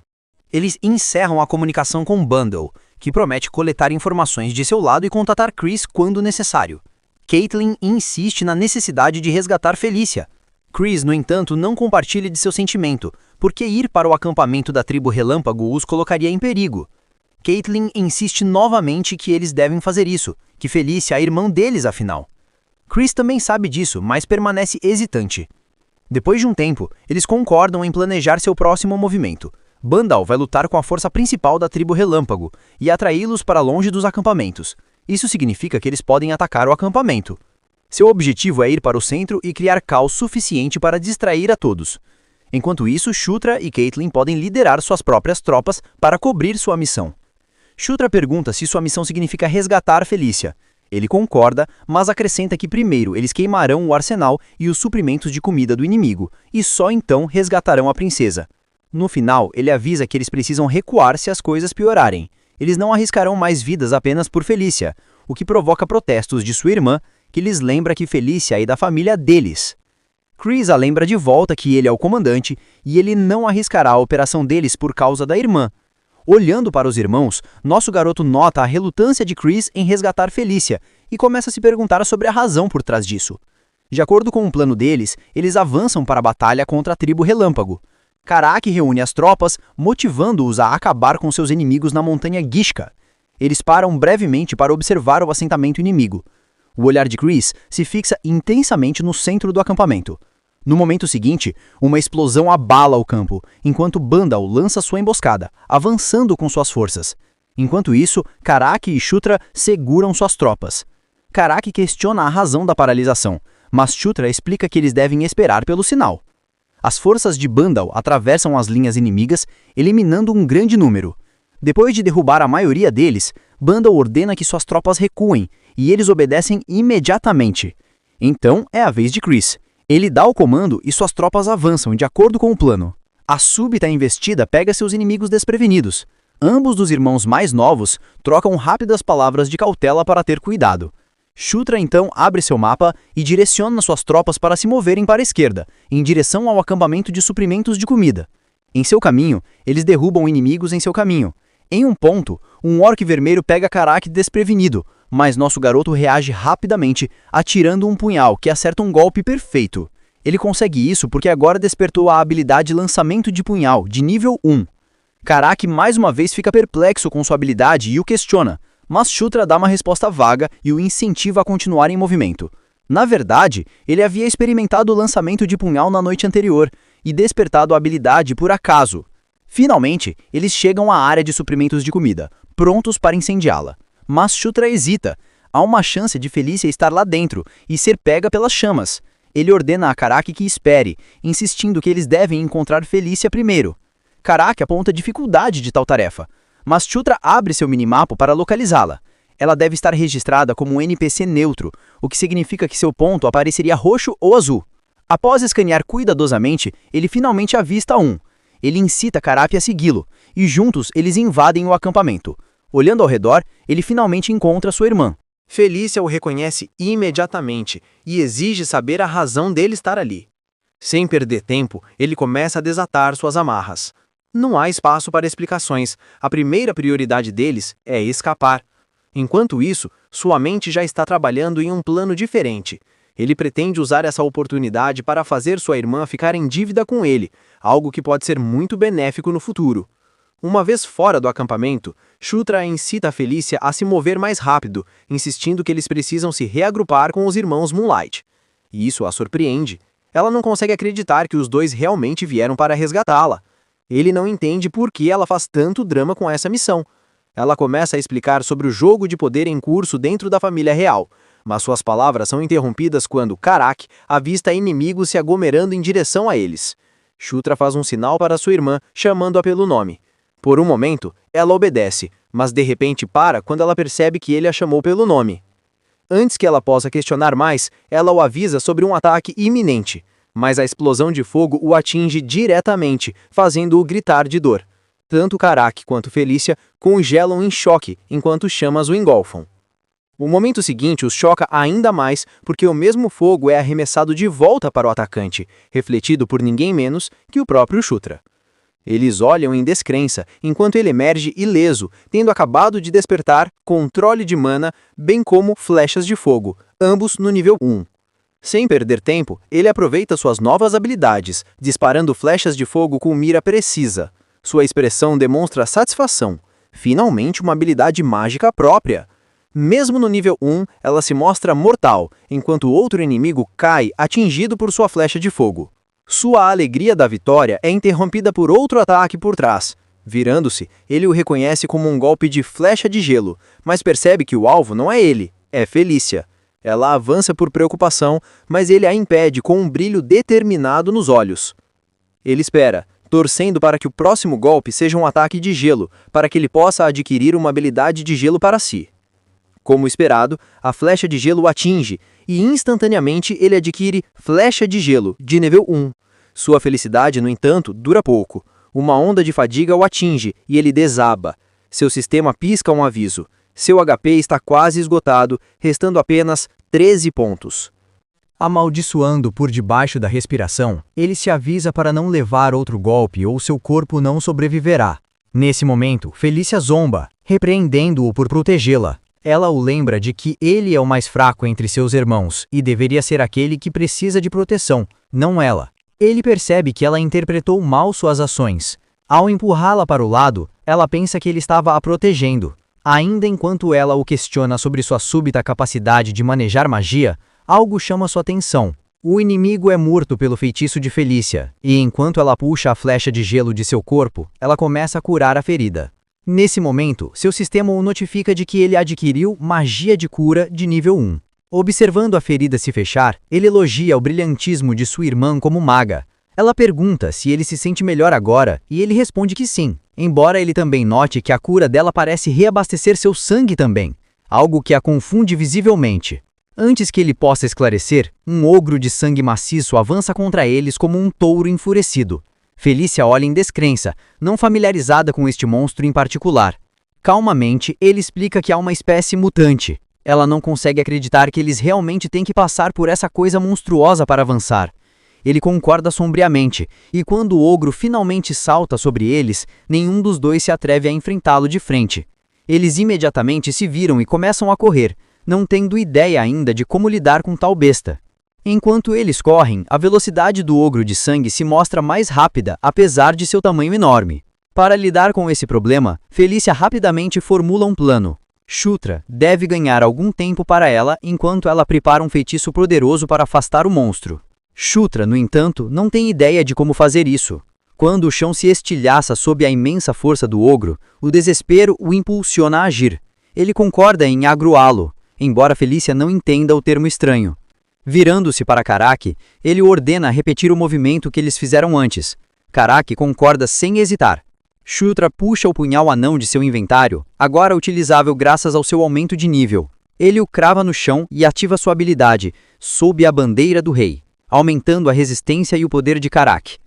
Eles encerram a comunicação com Bandal, que promete coletar informações de seu lado e contatar Chris quando necessário. Caitlyn insiste na necessidade de resgatar Felícia. Chris, no entanto, não compartilha de seu sentimento, porque ir para o acampamento da tribo Relâmpago os colocaria em perigo. Caitlyn insiste novamente que eles devem fazer isso, que Felícia é a irmã deles afinal. Chris também sabe disso, mas permanece hesitante. Depois de um tempo, eles concordam em planejar seu próximo movimento. Bandal vai lutar com a força principal da tribo Relâmpago e atraí-los para longe dos acampamentos. Isso significa que eles podem atacar o acampamento. Seu objetivo é ir para o centro e criar caos suficiente para distrair a todos. Enquanto isso, Shutra e Caitlyn podem liderar suas próprias tropas para cobrir sua missão. Shutra pergunta se sua missão significa resgatar Felícia. Ele concorda, mas acrescenta que primeiro eles queimarão o arsenal e os suprimentos de comida do inimigo, e só então resgatarão a princesa. No final, ele avisa que eles precisam recuar se as coisas piorarem. Eles não arriscarão mais vidas apenas por Felícia, o que provoca protestos de sua irmã, que lhes lembra que Felícia é da família deles. Chris a lembra de volta que ele é o comandante e ele não arriscará a operação deles por causa da irmã. Olhando para os irmãos, nosso garoto nota a relutância de Chris em resgatar Felícia e começa a se perguntar sobre a razão por trás disso. De acordo com o plano deles, eles avançam para a batalha contra a tribo Relâmpago. Karak reúne as tropas, motivando-os a acabar com seus inimigos na montanha Gishka. Eles param brevemente para observar o assentamento inimigo. O olhar de Chris se fixa intensamente no centro do acampamento. No momento seguinte, uma explosão abala o campo, enquanto Bandal lança sua emboscada, avançando com suas forças. Enquanto isso, Karak e Shutra seguram suas tropas. Karak questiona a razão da paralisação, mas Shutra explica que eles devem esperar pelo sinal. As forças de Bandal atravessam as linhas inimigas, eliminando um grande número. Depois de derrubar a maioria deles, Bandal ordena que suas tropas recuem, e eles obedecem imediatamente. Então é a vez de Chris. Ele dá o comando e suas tropas avançam de acordo com o plano. A súbita investida pega seus inimigos desprevenidos. Ambos dos irmãos mais novos trocam rápidas palavras de cautela para ter cuidado. Shutra então abre seu mapa e direciona suas tropas para se moverem para a esquerda, em direção ao acampamento de suprimentos de comida. Em seu caminho, eles derrubam inimigos em seu caminho. Em um ponto, um orc vermelho pega Karaki desprevenido, mas nosso garoto reage rapidamente, atirando um punhal que acerta um golpe perfeito. Ele consegue isso porque agora despertou a habilidade lançamento de punhal, de nível 1. Karaki mais uma vez fica perplexo com sua habilidade e o questiona, mas Shutra dá uma resposta vaga e o incentiva a continuar em movimento. Na verdade, ele havia experimentado o lançamento de punhal na noite anterior e despertado a habilidade por acaso. Finalmente, eles chegam à área de suprimentos de comida, prontos para incendiá-la. Mas Shutra hesita. Há uma chance de Felícia estar lá dentro e ser pega pelas chamas. Ele ordena a Karaki que espere, insistindo que eles devem encontrar Felícia primeiro. Karaki aponta dificuldade de tal tarefa, mas Shutra abre seu minimapa para localizá-la. Ela deve estar registrada como um NPC neutro, o que significa que seu ponto apareceria roxo ou azul. Após escanear cuidadosamente, ele finalmente avista um. Ele incita Karaki a segui-lo, e juntos eles invadem o acampamento. Olhando ao redor, ele finalmente encontra sua irmã. Felícia o reconhece imediatamente e exige saber a razão dele estar ali. Sem perder tempo, ele começa a desatar suas amarras. Não há espaço para explicações, a primeira prioridade deles é escapar. Enquanto isso, sua mente já está trabalhando em um plano diferente. Ele pretende usar essa oportunidade para fazer sua irmã ficar em dívida com ele, algo que pode ser muito benéfico no futuro. Uma vez fora do acampamento, Shutra incita a Felícia a se mover mais rápido, insistindo que eles precisam se reagrupar com os irmãos Moonlight. E isso a surpreende. Ela não consegue acreditar que os dois realmente vieram para resgatá-la. Ele não entende por que ela faz tanto drama com essa missão. Ela começa a explicar sobre o jogo de poder em curso dentro da família real, mas suas palavras são interrompidas quando Karaki avista inimigos se aglomerando em direção a eles. Shutra faz um sinal para sua irmã, chamando-a pelo nome. Por um momento, ela obedece, mas de repente para quando ela percebe que ele a chamou pelo nome. Antes que ela possa questionar mais, ela o avisa sobre um ataque iminente, mas a explosão de fogo o atinge diretamente, fazendo-o gritar de dor. Tanto Karaki quanto Felícia congelam em choque enquanto chamas o engolfam. O momento seguinte os choca ainda mais porque o mesmo fogo é arremessado de volta para o atacante, refletido por ninguém menos que o próprio Shutra. Eles olham em descrença, enquanto ele emerge ileso, tendo acabado de despertar controle de mana, bem como flechas de fogo, ambos no nível 1. Sem perder tempo, ele aproveita suas novas habilidades, disparando flechas de fogo com mira precisa. Sua expressão demonstra satisfação. Finalmente uma habilidade mágica própria. Mesmo no nível 1, ela se mostra mortal, enquanto outro inimigo cai atingido por sua flecha de fogo. Sua alegria da vitória é interrompida por outro ataque por trás. Virando-se, ele o reconhece como um golpe de flecha de gelo, mas percebe que o alvo não é ele, é Felícia. Ela avança por preocupação, mas ele a impede com um brilho determinado nos olhos. Ele espera, torcendo para que o próximo golpe seja um ataque de gelo, para que ele possa adquirir uma habilidade de gelo para si. Como esperado, a flecha de gelo o atinge, e instantaneamente ele adquire Flecha de Gelo, de nível 1. Sua felicidade, no entanto, dura pouco. Uma onda de fadiga o atinge, e ele desaba. Seu sistema pisca um aviso. Seu HP está quase esgotado, restando apenas 13 pontos. Amaldiçoando por debaixo da respiração, ele se avisa para não levar outro golpe ou seu corpo não sobreviverá. Nesse momento, Felícia zomba, repreendendo-o por protegê-la. Ela o lembra de que ele é o mais fraco entre seus irmãos e deveria ser aquele que precisa de proteção, não ela. Ele percebe que ela interpretou mal suas ações. Ao empurrá-la para o lado, ela pensa que ele estava a protegendo. Ainda enquanto ela o questiona sobre sua súbita capacidade de manejar magia, algo chama sua atenção. O inimigo é morto pelo feitiço de Felícia, e enquanto ela puxa a flecha de gelo de seu corpo, ela começa a curar a ferida. Nesse momento, seu sistema o notifica de que ele adquiriu magia de cura de nível 1. Observando a ferida se fechar, ele elogia o brilhantismo de sua irmã como maga. Ela pergunta se ele se sente melhor agora, e ele responde que sim, embora ele também note que a cura dela parece reabastecer seu sangue também, algo que a confunde visivelmente. Antes que ele possa esclarecer, um ogro de sangue maciço avança contra eles como um touro enfurecido. Felícia olha em descrença, não familiarizada com este monstro em particular. Calmamente, ele explica que há uma espécie mutante. Ela não consegue acreditar que eles realmente têm que passar por essa coisa monstruosa para avançar. Ele concorda sombriamente, e quando o ogro finalmente salta sobre eles, nenhum dos dois se atreve a enfrentá-lo de frente. Eles imediatamente se viram e começam a correr, não tendo ideia ainda de como lidar com tal besta. Enquanto eles correm, a velocidade do ogro de sangue se mostra mais rápida, apesar de seu tamanho enorme. Para lidar com esse problema, Felícia rapidamente formula um plano. Shutra deve ganhar algum tempo para ela enquanto ela prepara um feitiço poderoso para afastar o monstro. Shutra, no entanto, não tem ideia de como fazer isso. Quando o chão se estilhaça sob a imensa força do ogro, o desespero o impulsiona a agir. Ele concorda em agruá-lo, embora Felícia não entenda o termo estranho. Virando-se para Karaki, ele o ordena repetir o movimento que eles fizeram antes. Karaki concorda sem hesitar. Shutra puxa o punhal anão de seu inventário, agora utilizável graças ao seu aumento de nível. Ele o crava no chão e ativa sua habilidade, sob a bandeira do rei, aumentando a resistência e o poder de Karaki.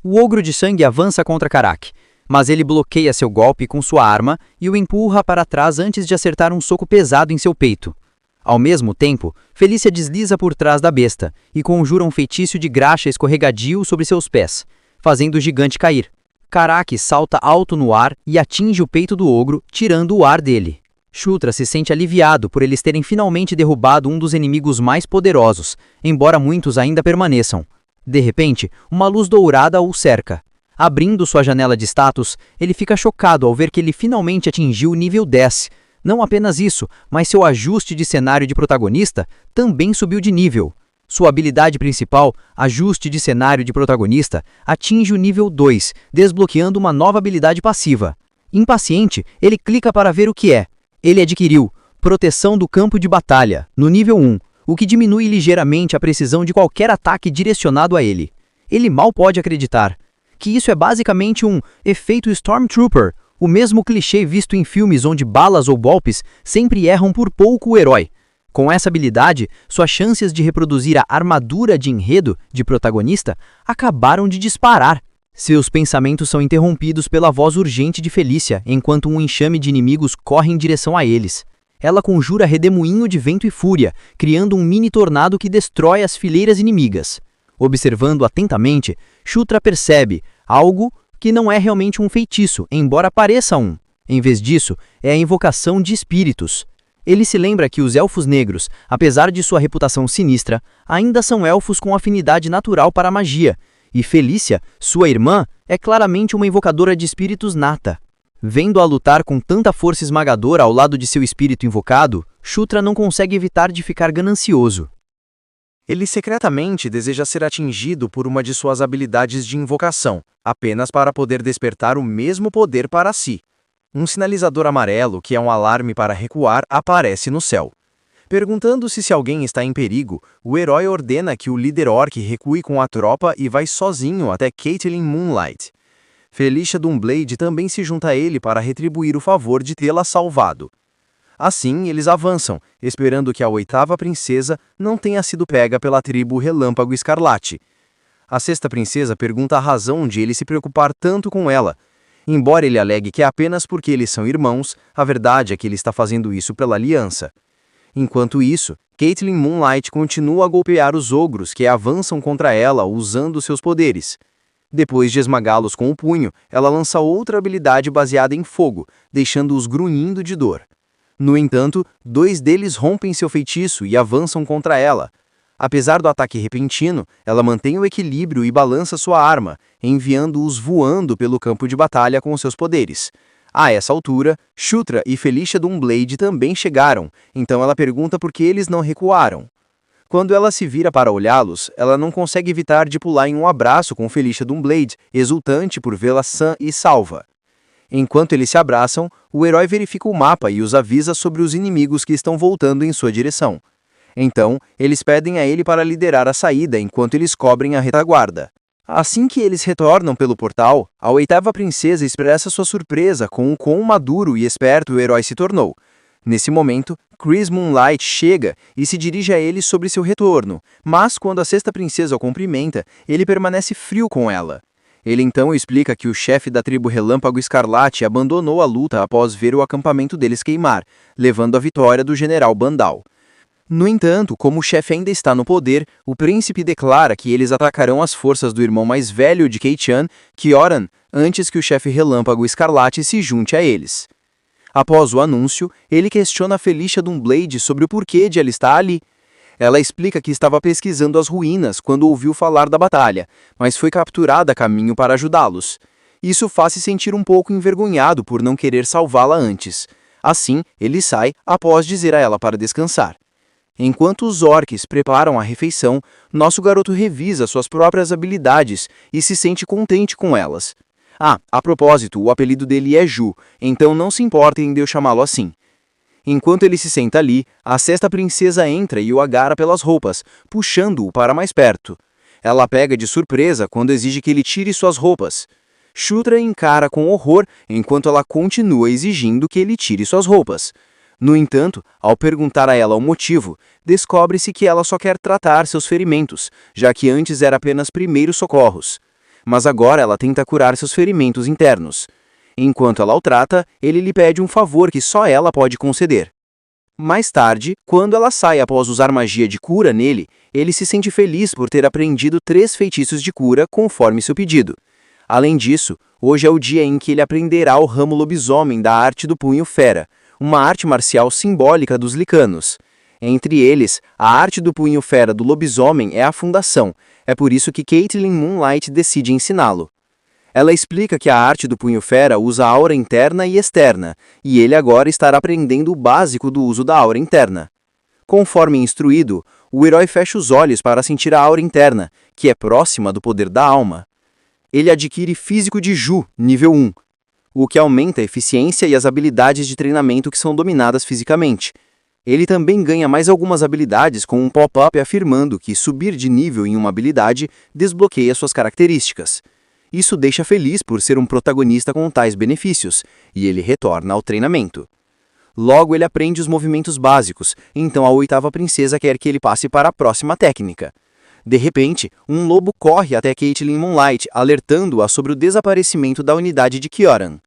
O ogro de sangue avança contra Karaki, mas ele bloqueia seu golpe com sua arma e o empurra para trás antes de acertar um soco pesado em seu peito. Ao mesmo tempo, Felícia desliza por trás da besta e conjura um feitiço de graxa escorregadio sobre seus pés, fazendo o gigante cair. Karaki salta alto no ar e atinge o peito do ogro, tirando o ar dele. Shutra se sente aliviado por eles terem finalmente derrubado um dos inimigos mais poderosos, embora muitos ainda permaneçam. De repente, uma luz dourada o cerca. Abrindo sua janela de status, ele fica chocado ao ver que ele finalmente atingiu o nível 10. Não apenas isso, mas seu ajuste de cenário de protagonista também subiu de nível. Sua habilidade principal, ajuste de cenário de protagonista, atinge o nível 2, desbloqueando uma nova habilidade passiva. Impaciente, ele clica para ver o que é. Ele adquiriu Proteção do Campo de Batalha, no nível 1, o que diminui ligeiramente a precisão de qualquer ataque direcionado a ele. Ele mal pode acreditar que isso é basicamente um efeito Stormtrooper, o mesmo clichê visto em filmes onde balas ou golpes sempre erram por pouco o herói. Com essa habilidade, suas chances de reproduzir a armadura de enredo de protagonista acabaram de disparar. Seus pensamentos são interrompidos pela voz urgente de Felícia, enquanto um enxame de inimigos corre em direção a eles. Ela conjura redemoinho de vento e fúria, criando um mini tornado que destrói as fileiras inimigas. Observando atentamente, Shutra percebe algo que não é realmente um feitiço, embora pareça um. Em vez disso, é a invocação de espíritos. Ele se lembra que os elfos negros, apesar de sua reputação sinistra, ainda são elfos com afinidade natural para a magia, e Felícia, sua irmã, é claramente uma invocadora de espíritos nata. Vendo-a lutar com tanta força esmagadora ao lado de seu espírito invocado, Shutra não consegue evitar de ficar ganancioso. Ele secretamente deseja ser atingido por uma de suas habilidades de invocação, apenas para poder despertar o mesmo poder para si. Um sinalizador amarelo, que é um alarme para recuar, aparece no céu. Perguntando-se se alguém está em perigo, o herói ordena que o líder orc recue com a tropa e vai sozinho até Caitlin Moonlight. Felícia Doomblade também se junta a ele para retribuir o favor de tê-la salvado. Assim, eles avançam, esperando que a 8ª princesa não tenha sido pega pela tribo Relâmpago Escarlate. A 6ª princesa pergunta a razão de ele se preocupar tanto com ela. Embora ele alegue que é apenas porque eles são irmãos, a verdade é que ele está fazendo isso pela aliança. Enquanto isso, Caitlin Moonlight continua a golpear os ogros que avançam contra ela usando seus poderes. Depois de esmagá-los com o punho, ela lança outra habilidade baseada em fogo, deixando-os grunhindo de dor. No entanto, 2 deles rompem seu feitiço e avançam contra ela. Apesar do ataque repentino, ela mantém o equilíbrio e balança sua arma, enviando-os voando pelo campo de batalha com seus poderes. A essa altura, Shutra e Felícia Doomblade também chegaram, então ela pergunta por que eles não recuaram. Quando ela se vira para olhá-los, ela não consegue evitar de pular em um abraço com Felícia Doomblade, exultante por vê-la sã e salva. Enquanto eles se abraçam, o herói verifica o mapa e os avisa sobre os inimigos que estão voltando em sua direção. Então, eles pedem a ele para liderar a saída enquanto eles cobrem a retaguarda. Assim que eles retornam pelo portal, a 8ª princesa expressa sua surpresa com o quão maduro e esperto o herói se tornou. Nesse momento, Chris Moonlight chega e se dirige a ele sobre seu retorno, mas quando a 6ª princesa o cumprimenta, ele permanece frio com ela. Ele então explica que o chefe da tribo Relâmpago Escarlate abandonou a luta após ver o acampamento deles queimar, levando a vitória do general Bandal. No entanto, como o chefe ainda está no poder, o príncipe declara que eles atacarão as forças do irmão mais velho de Kei-chan, Kyoran, antes que o chefe Relâmpago Escarlate se junte a eles. Após o anúncio, ele questiona a Felicia Doomblade sobre o porquê de ela estar ali. Ela explica que estava pesquisando as ruínas quando ouviu falar da batalha, mas foi capturada a caminho para ajudá-los. Isso faz-se sentir um pouco envergonhado por não querer salvá-la antes. Assim, ele sai após dizer a ela para descansar. Enquanto os orcs preparam a refeição, nosso garoto revisa suas próprias habilidades e se sente contente com elas. A propósito, o apelido dele é Ju, então não se importem de eu chamá-lo assim. Enquanto ele se senta ali, a sexta princesa entra e o agarra pelas roupas, puxando-o para mais perto. Ela pega de surpresa quando exige que ele tire suas roupas. Shutra encara com horror enquanto ela continua exigindo que ele tire suas roupas. No entanto, ao perguntar a ela o motivo, descobre-se que ela só quer tratar seus ferimentos, já que antes era apenas primeiros socorros. Mas agora ela tenta curar seus ferimentos internos. Enquanto ela o trata, ele lhe pede um favor que só ela pode conceder. Mais tarde, quando ela sai após usar magia de cura nele, ele se sente feliz por ter aprendido 3 feitiços de cura conforme seu pedido. Além disso, hoje é o dia em que ele aprenderá o ramo lobisomem da arte do punho fera, uma arte marcial simbólica dos licanos. Entre eles, a arte do punho fera do lobisomem é a fundação, é por isso que Caitlyn Moonlight decide ensiná-lo. Ela explica que a arte do punho fera usa a aura interna e externa, e ele agora estará aprendendo o básico do uso da aura interna. Conforme instruído, o herói fecha os olhos para sentir a aura interna, que é próxima do poder da alma. Ele adquire Físico de Ju, nível 1, o que aumenta a eficiência e as habilidades de treinamento que são dominadas fisicamente. Ele também ganha mais algumas habilidades com um pop-up afirmando que subir de nível em uma habilidade desbloqueia suas características. Isso deixa feliz por ser um protagonista com tais benefícios, e ele retorna ao treinamento. Logo ele aprende os movimentos básicos, então a 8ª princesa quer que ele passe para a próxima técnica. De repente, um lobo corre até Caitlyn Moonlight, alertando-a sobre o desaparecimento da unidade de Kyoran.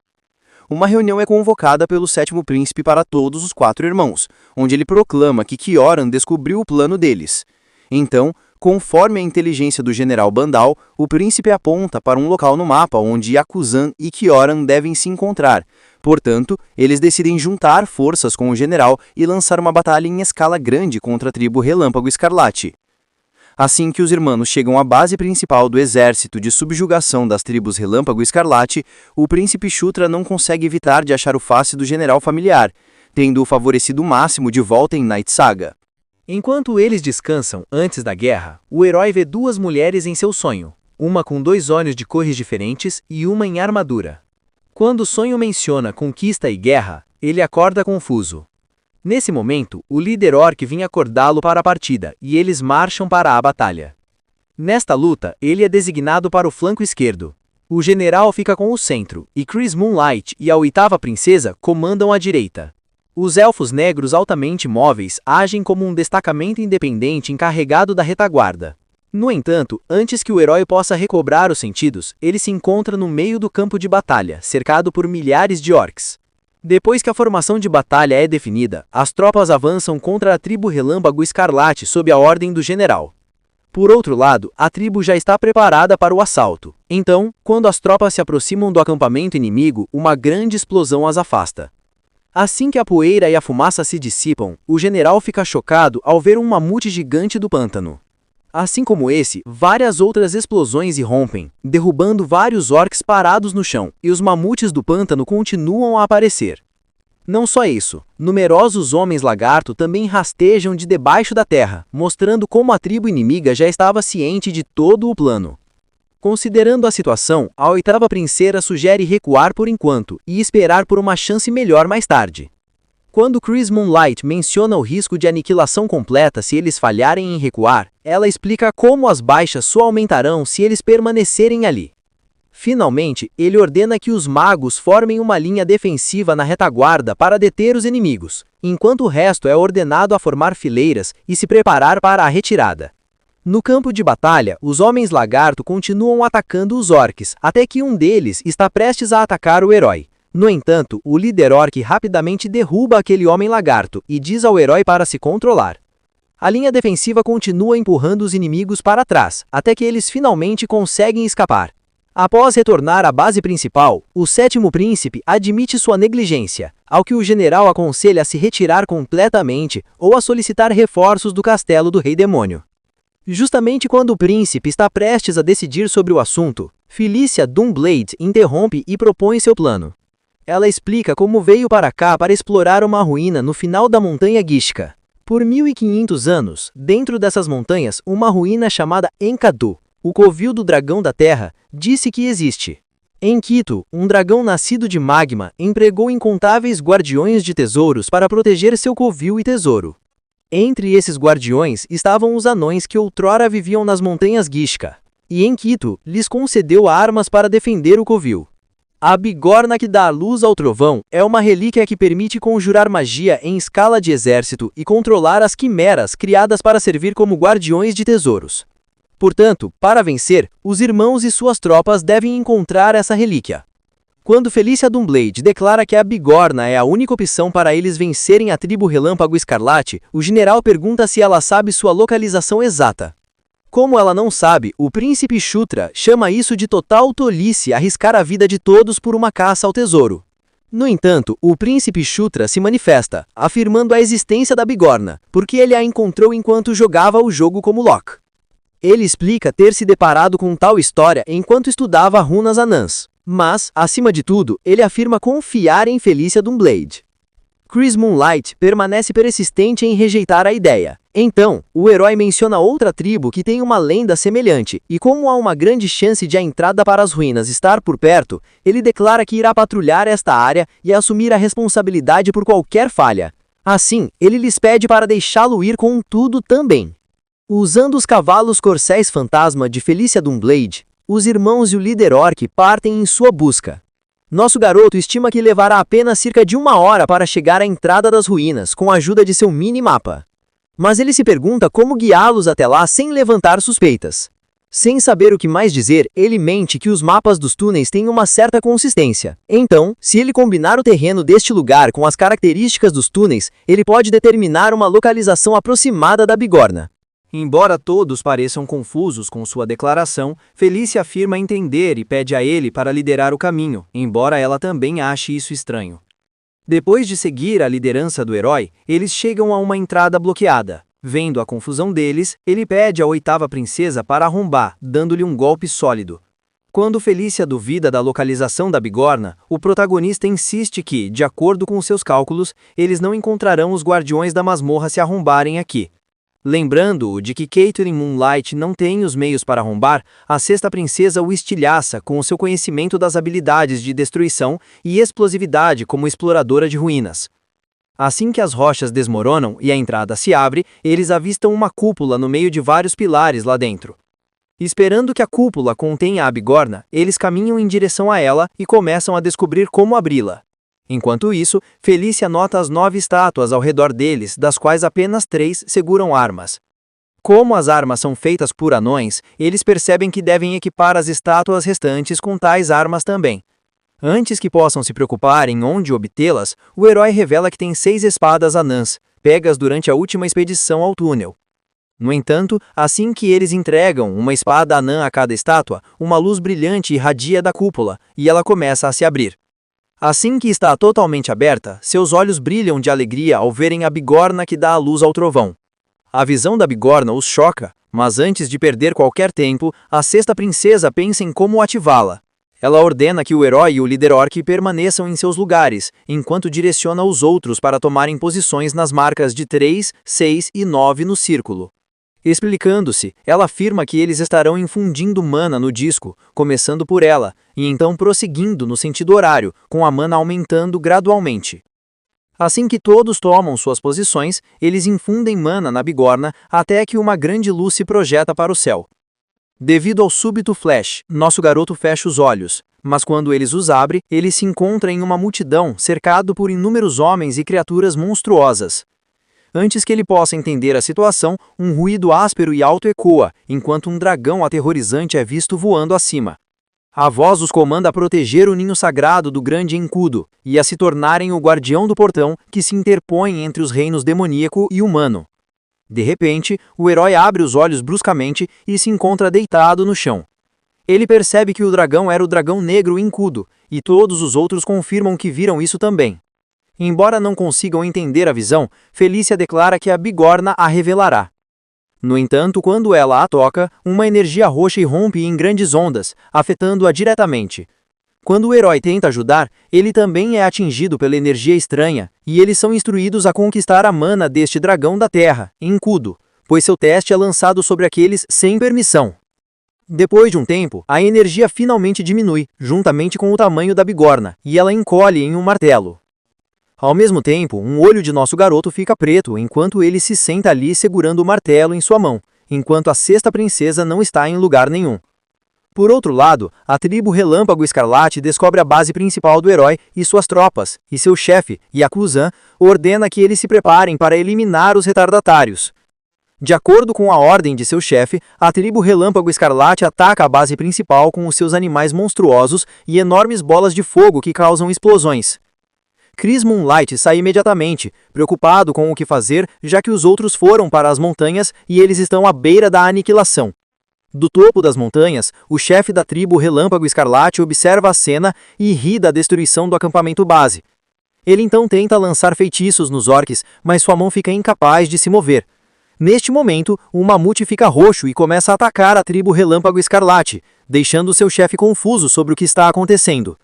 Uma reunião é convocada pelo 7º príncipe para todos os 4 irmãos, onde ele proclama que Kyoran descobriu o plano deles. Então, conforme a inteligência do general Bandal, o príncipe aponta para um local no mapa onde Yakuzan e Kyoran devem se encontrar. Portanto, eles decidem juntar forças com o general e lançar uma batalha em escala grande contra a tribo Relâmpago Escarlate. Assim que os irmãos chegam à base principal do exército de subjugação das tribos Relâmpago Escarlate, o príncipe Shutra não consegue evitar de achar o face do general familiar, tendo-o favorecido o máximo de volta em Night Saga. Enquanto eles descansam antes da guerra, o herói vê 2 mulheres em seu sonho, uma com 2 olhos de cores diferentes e uma em armadura. Quando o sonho menciona conquista e guerra, ele acorda confuso. Nesse momento, o líder orc vinha acordá-lo para a partida, e eles marcham para a batalha. Nesta luta, ele é designado para o flanco esquerdo. O general fica com o centro, e Chris Moonlight e a 8ª princesa comandam a direita. Os elfos negros altamente móveis agem como um destacamento independente encarregado da retaguarda. No entanto, antes que o herói possa recobrar os sentidos, ele se encontra no meio do campo de batalha, cercado por milhares de orcs. Depois que a formação de batalha é definida, as tropas avançam contra a tribo Relâmpago Escarlate sob a ordem do general. Por outro lado, a tribo já está preparada para o assalto. Então, quando as tropas se aproximam do acampamento inimigo, uma grande explosão as afasta. Assim que a poeira e a fumaça se dissipam, o general fica chocado ao ver um mamute gigante do pântano. Assim como esse, várias outras explosões irrompem, derrubando vários orcs parados no chão, e os mamutes do pântano continuam a aparecer. Não só isso, numerosos homens lagarto também rastejam de debaixo da terra, mostrando como a tribo inimiga já estava ciente de todo o plano. Considerando a situação, a 8ª princesa sugere recuar por enquanto e esperar por uma chance melhor mais tarde. Quando Chris Moonlight menciona o risco de aniquilação completa se eles falharem em recuar, ela explica como as baixas só aumentarão se eles permanecerem ali. Finalmente, ele ordena que os magos formem uma linha defensiva na retaguarda para deter os inimigos, enquanto o resto é ordenado a formar fileiras e se preparar para a retirada. No campo de batalha, os homens lagarto continuam atacando os orcs, até que um deles está prestes a atacar o herói. No entanto, o líder orc rapidamente derruba aquele homem lagarto e diz ao herói para se controlar. A linha defensiva continua empurrando os inimigos para trás, até que eles finalmente conseguem escapar. Após retornar à base principal, o sétimo príncipe admite sua negligência, ao que o general aconselha a se retirar completamente ou a solicitar reforços do castelo do Rei Demônio. Justamente quando o príncipe está prestes a decidir sobre o assunto, Felicia Doomblade interrompe e propõe seu plano. Ela explica como veio para cá para explorar uma ruína no final da montanha Gishka. Por 1500 anos, dentro dessas montanhas, uma ruína chamada Enkidu, o covil do dragão da terra, disse que existe. Enkidu, um dragão nascido de magma, empregou incontáveis guardiões de tesouros para proteger seu covil e tesouro. Entre esses guardiões estavam os anões que outrora viviam nas montanhas Gishka, e Enkidu lhes concedeu armas para defender o covil. A bigorna que dá a luz ao trovão é uma relíquia que permite conjurar magia em escala de exército e controlar as quimeras criadas para servir como guardiões de tesouros. Portanto, para vencer, os irmãos e suas tropas devem encontrar essa relíquia. Quando Felicia Doomblade declara que a bigorna é a única opção para eles vencerem a tribo Relâmpago Escarlate, o general pergunta se ela sabe sua localização exata. Como ela não sabe, o príncipe Shutra chama isso de total tolice arriscar a vida de todos por uma caça ao tesouro. No entanto, o príncipe Shutra se manifesta, afirmando a existência da bigorna, porque ele a encontrou enquanto jogava o jogo como Locke. Ele explica ter se deparado com tal história enquanto estudava runas anãs, mas, acima de tudo, ele afirma confiar em Felicia Doomblade. Chris Moonlight permanece persistente em rejeitar a ideia. Então, o herói menciona outra tribo que tem uma lenda semelhante, e como há uma grande chance de a entrada para as ruínas estar por perto, ele declara que irá patrulhar esta área e assumir a responsabilidade por qualquer falha. Assim, ele lhes pede para deixá-lo ir com tudo também. Usando os cavalos corcéis fantasma de Felicia Doomblade, os irmãos e o líder orc partem em sua busca. Nosso garoto estima que levará apenas cerca de 1 hora para chegar à entrada das ruínas, com a ajuda de seu mini-mapa. Mas ele se pergunta como guiá-los até lá sem levantar suspeitas. Sem saber o que mais dizer, ele mente que os mapas dos túneis têm uma certa consistência. Então, se ele combinar o terreno deste lugar com as características dos túneis, ele pode determinar uma localização aproximada da bigorna. Embora todos pareçam confusos com sua declaração, Felicia afirma entender e pede a ele para liderar o caminho, embora ela também ache isso estranho. Depois de seguir a liderança do herói, eles chegam a uma entrada bloqueada. Vendo a confusão deles, ele pede à 8ª princesa para arrombar, dando-lhe um golpe sólido. Quando Felicia duvida da localização da bigorna, o protagonista insiste que, de acordo com seus cálculos, eles não encontrarão os guardiões da masmorra se arrombarem aqui. Lembrando-o de que Caitlyn Moonlight não tem os meios para arrombar, a 6ª princesa o estilhaça com o seu conhecimento das habilidades de destruição e explosividade como exploradora de ruínas. Assim que as rochas desmoronam e a entrada se abre, eles avistam uma cúpula no meio de vários pilares lá dentro. Esperando que a cúpula contenha a bigorna, eles caminham em direção a ela e começam a descobrir como abri-la. Enquanto isso, Felicia nota as 9 estátuas ao redor deles, das quais apenas 3 seguram armas. Como as armas são feitas por anões, eles percebem que devem equipar as estátuas restantes com tais armas também. Antes que possam se preocupar em onde obtê-las, o herói revela que tem 6 espadas anãs, pegas durante a última expedição ao túnel. No entanto, assim que eles entregam uma espada anã a cada estátua, uma luz brilhante irradia da cúpula, e ela começa a se abrir. Assim que está totalmente aberta, seus olhos brilham de alegria ao verem a bigorna que dá a luz ao trovão. A visão da bigorna os choca, mas antes de perder qualquer tempo, a 6ª princesa pensa em como ativá-la. Ela ordena que o herói e o líder orc permaneçam em seus lugares, enquanto direciona os outros para tomarem posições nas marcas de 3, 6 e 9 no círculo. Explicando-se, ela afirma que eles estarão infundindo mana no disco, começando por ela, e então prosseguindo no sentido horário, com a mana aumentando gradualmente. Assim que todos tomam suas posições, eles infundem mana na bigorna até que uma grande luz se projeta para o céu. Devido ao súbito flash, nosso garoto fecha os olhos, mas quando eles os abre, ele se encontra em uma multidão cercado por inúmeros homens e criaturas monstruosas. Antes que ele possa entender a situação, um ruído áspero e alto ecoa, enquanto um dragão aterrorizante é visto voando acima. A voz os comanda a proteger o ninho sagrado do grande Enkudu, e a se tornarem o guardião do portão que se interpõe entre os reinos demoníaco e humano. De repente, o herói abre os olhos bruscamente e se encontra deitado no chão. Ele percebe que o dragão era o dragão negro Incudo, e todos os outros confirmam que viram isso também. Embora não consigam entender a visão, Felícia declara que a bigorna a revelará. No entanto, quando ela a toca, uma energia roxa irrompe em grandes ondas, afetando-a diretamente. Quando o herói tenta ajudar, ele também é atingido pela energia estranha, e eles são instruídos a conquistar a mana deste dragão da terra, Incudo, pois seu teste é lançado sobre aqueles sem permissão. Depois de um tempo, a energia finalmente diminui, juntamente com o tamanho da bigorna, e ela encolhe em um martelo. Ao mesmo tempo, um olho de nosso garoto fica preto enquanto ele se senta ali segurando o martelo em sua mão, enquanto a sexta princesa não está em lugar nenhum. Por outro lado, a tribo Relâmpago Escarlate descobre a base principal do herói e suas tropas, e seu chefe, Yakuzan, ordena que eles se preparem para eliminar os retardatários. De acordo com a ordem de seu chefe, a tribo Relâmpago Escarlate ataca a base principal com os seus animais monstruosos e enormes bolas de fogo que causam explosões. Chris Moonlight sai imediatamente, preocupado com o que fazer, já que os outros foram para as montanhas e eles estão à beira da aniquilação. Do topo das montanhas, o chefe da tribo Relâmpago Escarlate observa a cena e ri da destruição do acampamento base. Ele então tenta lançar feitiços nos orques, mas sua mão fica incapaz de se mover. Neste momento, o mamute fica roxo e começa a atacar a tribo Relâmpago Escarlate, deixando seu chefe confuso sobre o que está acontecendo.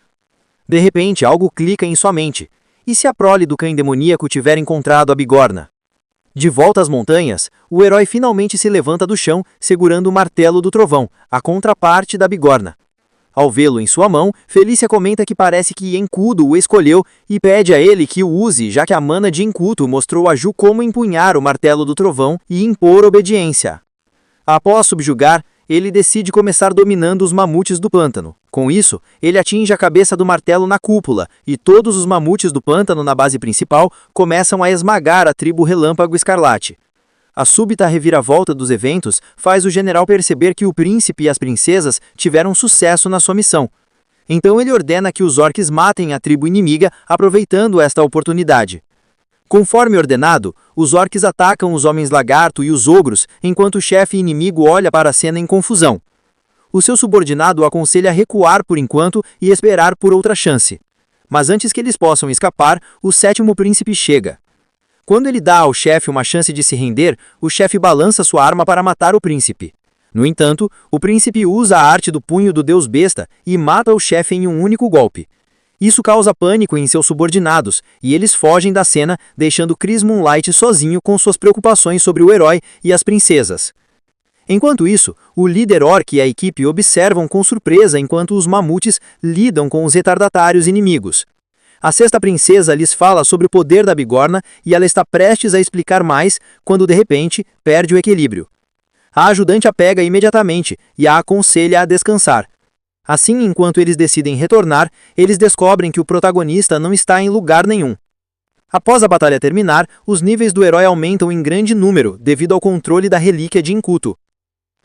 De repente, algo clica em sua mente. E se a prole do cão demoníaco tiver encontrado a bigorna? De volta às montanhas, o herói finalmente se levanta do chão, segurando o martelo do trovão, a contraparte da bigorna. Ao vê-lo em sua mão, Felícia comenta que parece que Encudo o escolheu e pede a ele que o use, já que a mana de Encudo mostrou a Ju como empunhar o martelo do trovão e impor obediência. Após subjugar, ele decide começar dominando os mamutes do pântano. Com isso, ele atinge a cabeça do martelo na cúpula, e todos os mamutes do pântano na base principal começam a esmagar a tribo Relâmpago Escarlate. A súbita reviravolta dos eventos faz o general perceber que o príncipe e as princesas tiveram sucesso na sua missão. Então ele ordena que os orques matem a tribo inimiga, aproveitando esta oportunidade. Conforme ordenado, os orques atacam os homens-lagarto e os ogros, enquanto o chefe inimigo olha para a cena em confusão. O seu subordinado o aconselha a recuar por enquanto e esperar por outra chance. Mas antes que eles possam escapar, o sétimo príncipe chega. Quando ele dá ao chefe uma chance de se render, o chefe balança sua arma para matar o príncipe. No entanto, o príncipe usa a arte do punho do deus besta e mata o chefe em um único golpe. Isso causa pânico em seus subordinados, e eles fogem da cena, deixando Chris Moonlight sozinho com suas preocupações sobre o herói e as princesas. Enquanto isso, o líder orc e a equipe observam com surpresa enquanto os mamutes lidam com os retardatários inimigos. A sexta princesa lhes fala sobre o poder da bigorna e ela está prestes a explicar mais quando, de repente, perde o equilíbrio. A ajudante a pega imediatamente e a aconselha a descansar. Assim, enquanto eles decidem retornar, eles descobrem que o protagonista não está em lugar nenhum. Após a batalha terminar, os níveis do herói aumentam em grande número devido ao controle da relíquia de Incuto.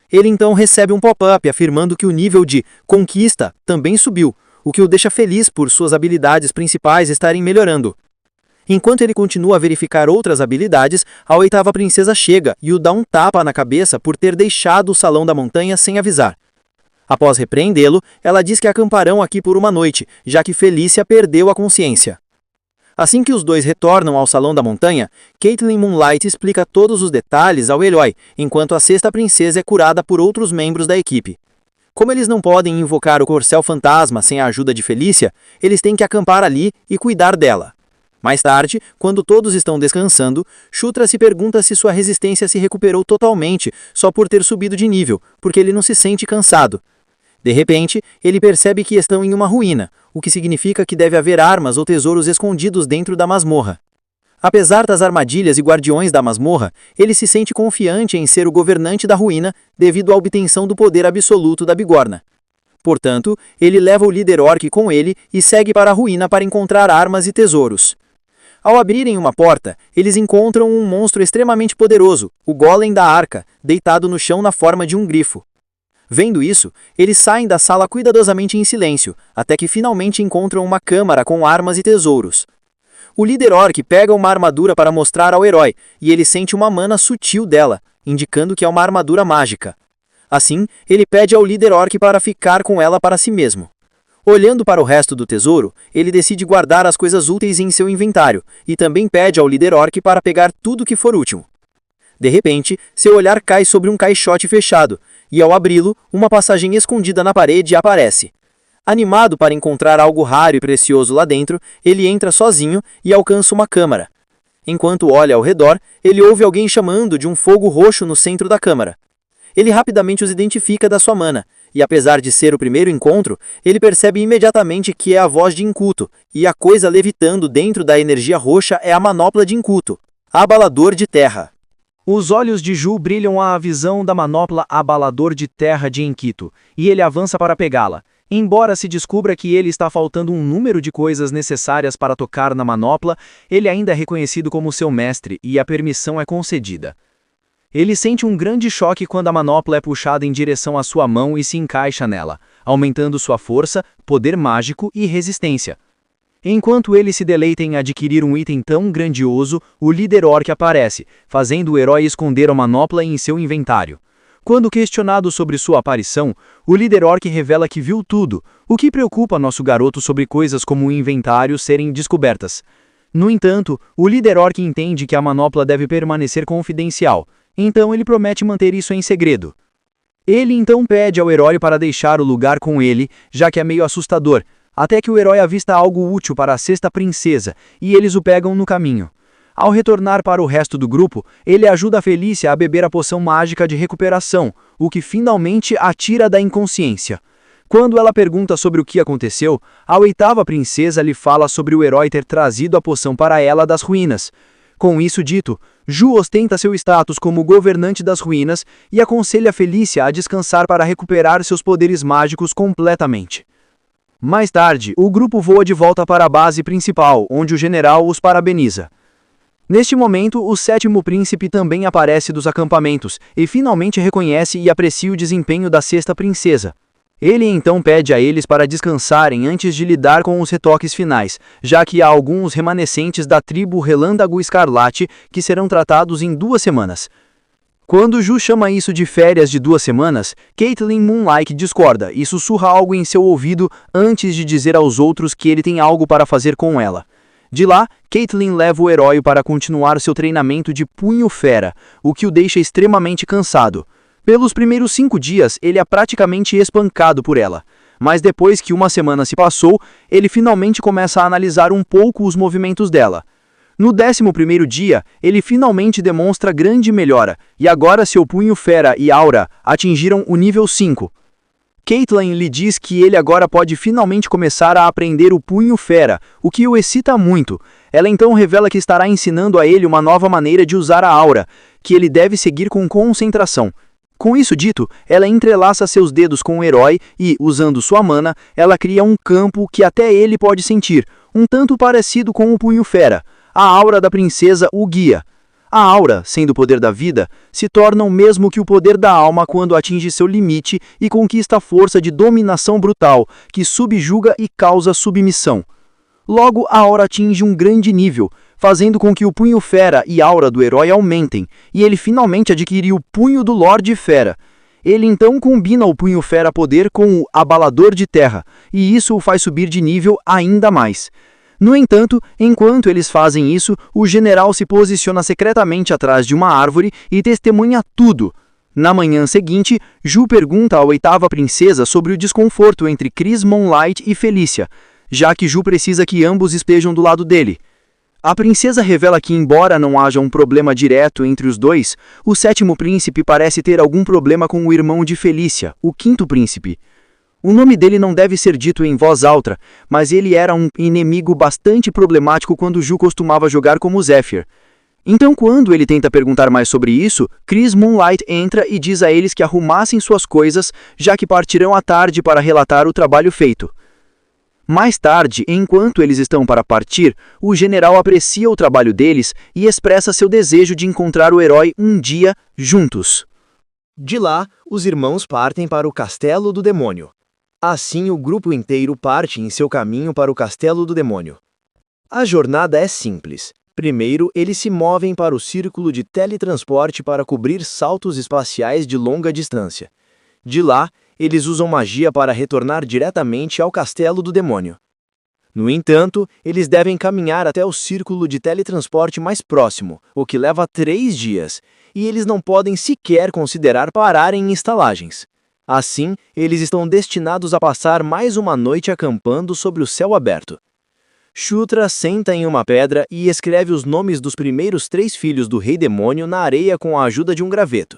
Ele então recebe um pop-up afirmando que o nível de conquista também subiu, o que o deixa feliz por suas habilidades principais estarem melhorando. Enquanto ele continua a verificar outras habilidades, a oitava princesa chega e o dá um tapa na cabeça por ter deixado o salão da montanha sem avisar. Após repreendê-lo, ela diz que acamparão aqui por uma noite, já que Felícia perdeu a consciência. Assim que os dois retornam ao Salão da Montanha, Caitlin Moonlight explica todos os detalhes ao herói, enquanto a sexta princesa é curada por outros membros da equipe. Como eles não podem invocar o Corcel Fantasma sem a ajuda de Felícia, eles têm que acampar ali e cuidar dela. Mais tarde, quando todos estão descansando, Shutra se pergunta se sua resistência se recuperou totalmente só por ter subido de nível, porque ele não se sente cansado. De repente, ele percebe que estão em uma ruína, o que significa que deve haver armas ou tesouros escondidos dentro da masmorra. Apesar das armadilhas e guardiões da masmorra, ele se sente confiante em ser o governante da ruína devido à obtenção do poder absoluto da bigorna. Portanto, ele leva o líder orc com ele e segue para a ruína para encontrar armas e tesouros. Ao abrirem uma porta, eles encontram um monstro extremamente poderoso, o Golem da Arca, deitado no chão na forma de um grifo. Vendo isso, eles saem da sala cuidadosamente em silêncio, até que finalmente encontram uma câmara com armas e tesouros. o líder orc pega uma armadura para mostrar ao herói, e ele sente uma mana sutil dela, indicando que é uma armadura mágica. Assim, ele pede ao líder orc para ficar com ela para si mesmo. Olhando para o resto do tesouro, ele decide guardar as coisas úteis em seu inventário, e também pede ao líder orc para pegar tudo que for útil. De repente, seu olhar cai sobre um caixote fechado, e ao abri-lo, uma passagem escondida na parede aparece. Animado para encontrar algo raro e precioso lá dentro, ele entra sozinho e alcança uma câmara. Enquanto olha ao redor, ele ouve alguém chamando de um fogo roxo no centro da câmara. Ele rapidamente os identifica da sua mana, e apesar de ser o primeiro encontro, ele percebe imediatamente que é a voz de Incuto, e a coisa levitando dentro da energia roxa é a manopla de Incuto, abalador de terra. Os olhos de Ju brilham à visão da manopla abalador de terra de Enquito, e ele avança para pegá-la. Embora se descubra que ele está faltando um número de coisas necessárias para tocar na manopla, ele ainda é reconhecido como seu mestre e a permissão é concedida. Ele sente um grande choque quando a manopla é puxada em direção à sua mão e se encaixa nela, aumentando sua força, poder mágico e resistência. Enquanto ele se deleita em adquirir um item tão grandioso, o líder orc aparece, fazendo o herói esconder a manopla em seu inventário. Quando questionado sobre sua aparição, o líder orc revela que viu tudo, o que preocupa nosso garoto sobre coisas como o inventário serem descobertas. No entanto, o líder orc entende que a manopla deve permanecer confidencial, então ele promete manter isso em segredo. Ele então pede ao herói para deixar o lugar com ele, já que é meio assustador, até que o herói avista algo útil para a sexta princesa, e eles o pegam no caminho. Ao retornar para o resto do grupo, ele ajuda a Felícia a beber a poção mágica de recuperação, o que finalmente a tira da inconsciência. Quando ela pergunta sobre o que aconteceu, a oitava princesa lhe fala sobre o herói ter trazido a poção para ela das ruínas. Com isso dito, Ju ostenta seu status como governante das ruínas e aconselha Felícia a descansar para recuperar seus poderes mágicos completamente. Mais tarde, o grupo voa de volta para a base principal, onde o general os parabeniza. Neste momento, o sétimo príncipe também aparece dos acampamentos e finalmente reconhece e aprecia o desempenho da sexta princesa. Ele então pede a eles para descansarem antes de lidar com os retoques finais, já que há alguns remanescentes da tribo Relândago Escarlate que serão tratados em 2 semanas. Quando Ju chama isso de férias de 2 semanas, Caitlyn Moonlight discorda e sussurra algo em seu ouvido antes de dizer aos outros que ele tem algo para fazer com ela. De lá, Caitlyn leva o herói para continuar seu treinamento de punho fera, o que o deixa extremamente cansado. Pelos primeiros 5 dias, ele é praticamente espancado por ela. Mas depois que 1 semana se passou, ele finalmente começa a analisar um pouco os movimentos dela. No 11º dia, ele finalmente demonstra grande melhora, e agora seu punho fera e aura atingiram o nível 5. Caitlyn lhe diz que ele agora pode finalmente começar a aprender o punho fera, o que o excita muito. Ela então revela que estará ensinando a ele uma nova maneira de usar a aura, que ele deve seguir com concentração. Com isso dito, ela entrelaça seus dedos com o herói e, usando sua mana, ela cria um campo que até ele pode sentir, um tanto parecido com o punho fera. A aura da princesa o guia. A aura, sendo o poder da vida, se torna o mesmo que o poder da alma quando atinge seu limite e conquista a força de dominação brutal, que subjuga e causa submissão. Logo, a aura atinge um grande nível, fazendo com que o punho fera e aura do herói aumentem, e ele finalmente adquire o punho do Lorde Fera. Ele então combina o punho fera poder com o abalador de terra, e isso o faz subir de nível ainda mais. No entanto, enquanto eles fazem isso, o general se posiciona secretamente atrás de uma árvore e testemunha tudo. Na manhã seguinte, Ju pergunta à oitava princesa sobre o desconforto entre Chris Moonlight e Felícia, já que Ju precisa que ambos estejam do lado dele. A princesa revela que, embora não haja um problema direto entre os dois, o sétimo príncipe parece ter algum problema com o irmão de Felícia, o quinto príncipe. O nome dele não deve ser dito em voz alta, mas ele era um inimigo bastante problemático quando Ju costumava jogar como Zephyr. Então, quando ele tenta perguntar mais sobre isso, Chris Moonlight entra e diz a eles que arrumassem suas coisas, já que partirão à tarde para relatar o trabalho feito. Mais tarde, enquanto eles estão para partir, o general aprecia o trabalho deles e expressa seu desejo de encontrar o herói um dia juntos. De lá, os irmãos partem para o Castelo do Demônio. Assim, o grupo inteiro parte em seu caminho para o Castelo do Demônio. A jornada é simples. Primeiro, eles se movem para o círculo de teletransporte para cobrir saltos espaciais de longa distância. De lá, eles usam magia para retornar diretamente ao castelo do demônio. No entanto, eles devem caminhar até o círculo de teletransporte mais próximo, o que leva 3 dias, e eles não podem sequer considerar parar em estalagens. Assim, eles estão destinados a passar mais uma noite acampando sobre o céu aberto. Shutra senta em uma pedra e escreve os nomes dos primeiros 3 filhos do Rei Demônio na areia com a ajuda de um graveto.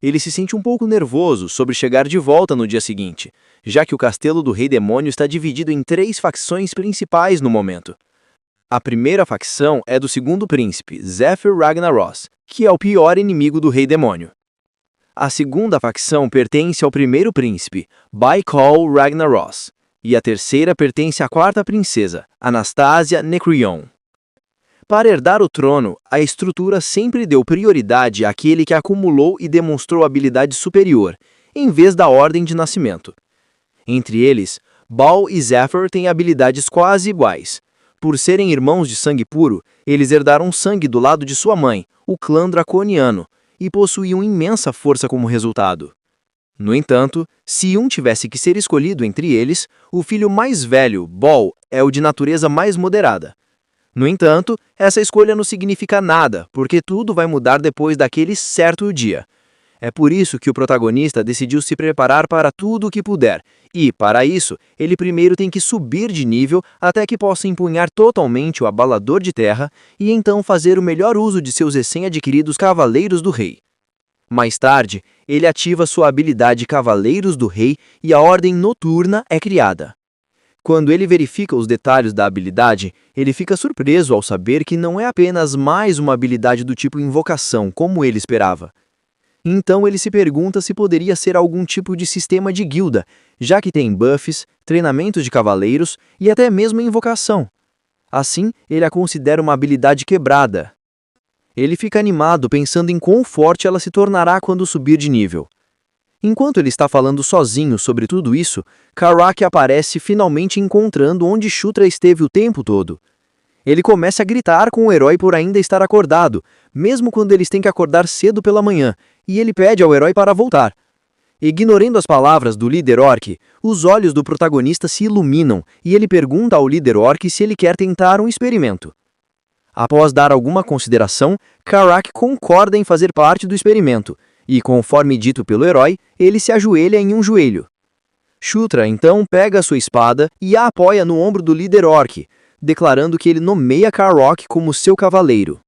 Ele se sente um pouco nervoso sobre chegar de volta no dia seguinte, já que o castelo do Rei Demônio está dividido em 3 facções principais no momento. A primeira facção é do segundo príncipe, Zephyr Ragnaros, que é o pior inimigo do Rei Demônio. A segunda facção pertence ao primeiro príncipe, Baikal Ragnaros, e a terceira pertence à quarta princesa, Anastasia Nekrion. Para herdar o trono, a estrutura sempre deu prioridade àquele que acumulou e demonstrou habilidade superior, em vez da ordem de nascimento. Entre eles, Baal e Zephyr têm habilidades quase iguais. Por serem irmãos de sangue puro, eles herdaram sangue do lado de sua mãe, o clã draconiano, e possuíam imensa força como resultado. No entanto, se um tivesse que ser escolhido entre eles, o filho mais velho, Baal, é o de natureza mais moderada. No entanto, essa escolha não significa nada, porque tudo vai mudar depois daquele certo dia. É por isso que o protagonista decidiu se preparar para tudo o que puder, e, para isso, ele primeiro tem que subir de nível até que possa empunhar totalmente o abalador de terra e então fazer o melhor uso de seus recém-adquiridos Cavaleiros do Rei. Mais tarde, ele ativa sua habilidade Cavaleiros do Rei e a Ordem Noturna é criada. Quando ele verifica os detalhes da habilidade, ele fica surpreso ao saber que não é apenas mais uma habilidade do tipo invocação, como ele esperava. Então ele se pergunta se poderia ser algum tipo de sistema de guilda, já que tem buffs, treinamentos de cavaleiros e até mesmo invocação. Assim, ele a considera uma habilidade quebrada. Ele fica animado pensando em quão forte ela se tornará quando subir de nível. Enquanto ele está falando sozinho sobre tudo isso, Karak aparece finalmente encontrando onde Shutra esteve o tempo todo. Ele começa a gritar com o herói por ainda estar acordado, mesmo quando eles têm que acordar cedo pela manhã, e ele pede ao herói para voltar. Ignorando as palavras do líder orc, os olhos do protagonista se iluminam e ele pergunta ao líder orc se ele quer tentar um experimento. Após dar alguma consideração, Karak concorda em fazer parte do experimento, e conforme dito pelo herói, ele se ajoelha em um joelho. Shutra então pega sua espada e a apoia no ombro do líder orc, declarando que ele nomeia Karak como seu cavaleiro.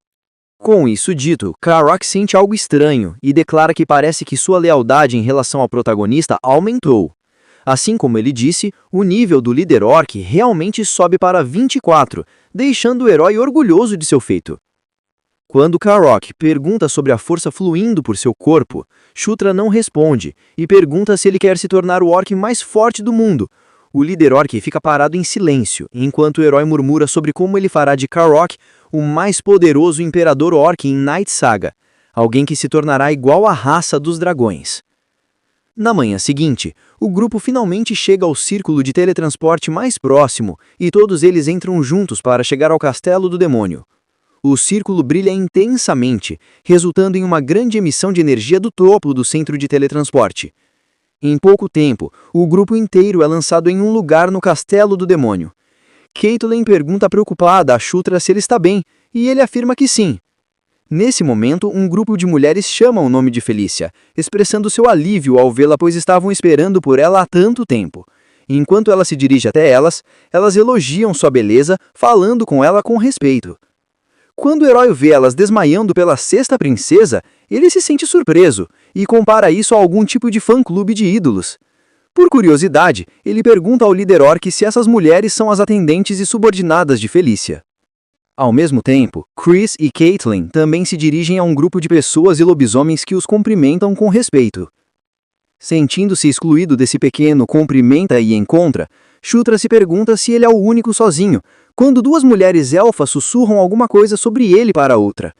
Com isso dito, Karak sente algo estranho e declara que parece que sua lealdade em relação ao protagonista aumentou. Assim como ele disse, o nível do líder orc realmente sobe para 24, deixando o herói orgulhoso de seu feito. Quando Karak pergunta sobre a força fluindo por seu corpo, Shutra não responde e pergunta se ele quer se tornar o orc mais forte do mundo. O líder orc fica parado em silêncio, enquanto o herói murmura sobre como ele fará de Karak o mais poderoso imperador orc em Night Saga, alguém que se tornará igual à raça dos dragões. Na manhã seguinte, o grupo finalmente chega ao círculo de teletransporte mais próximo e todos eles entram juntos para chegar ao castelo do demônio. O círculo brilha intensamente, resultando em uma grande emissão de energia do topo do centro de teletransporte. Em pouco tempo, o grupo inteiro é lançado em um lugar no castelo do demônio. Caitlyn pergunta preocupada a Shutra se ele está bem, e ele afirma que sim. Nesse momento, um grupo de mulheres chama o nome de Felícia, expressando seu alívio ao vê-la pois estavam esperando por ela há tanto tempo. Enquanto ela se dirige até elas, elas elogiam sua beleza, falando com ela com respeito. Quando o herói vê elas desmaiando pela sexta princesa, ele se sente surpreso e compara isso a algum tipo de fã-clube de ídolos. Por curiosidade, ele pergunta ao líder orc se essas mulheres são as atendentes e subordinadas de Felícia. Ao mesmo tempo, Chris e Caitlyn também se dirigem a um grupo de pessoas e lobisomens que os cumprimentam com respeito. Sentindo-se excluído desse pequeno cumprimenta e encontra, Shutra se pergunta se ele é o único sozinho, quando 2 mulheres elfas sussurram alguma coisa sobre ele para a outra.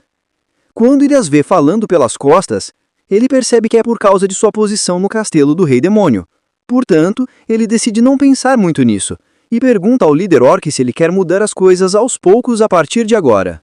Quando ele as vê falando pelas costas, ele percebe que é por causa de sua posição no castelo do Rei Demônio. Portanto, ele decide não pensar muito nisso, e pergunta ao líder orc se ele quer mudar as coisas aos poucos a partir de agora.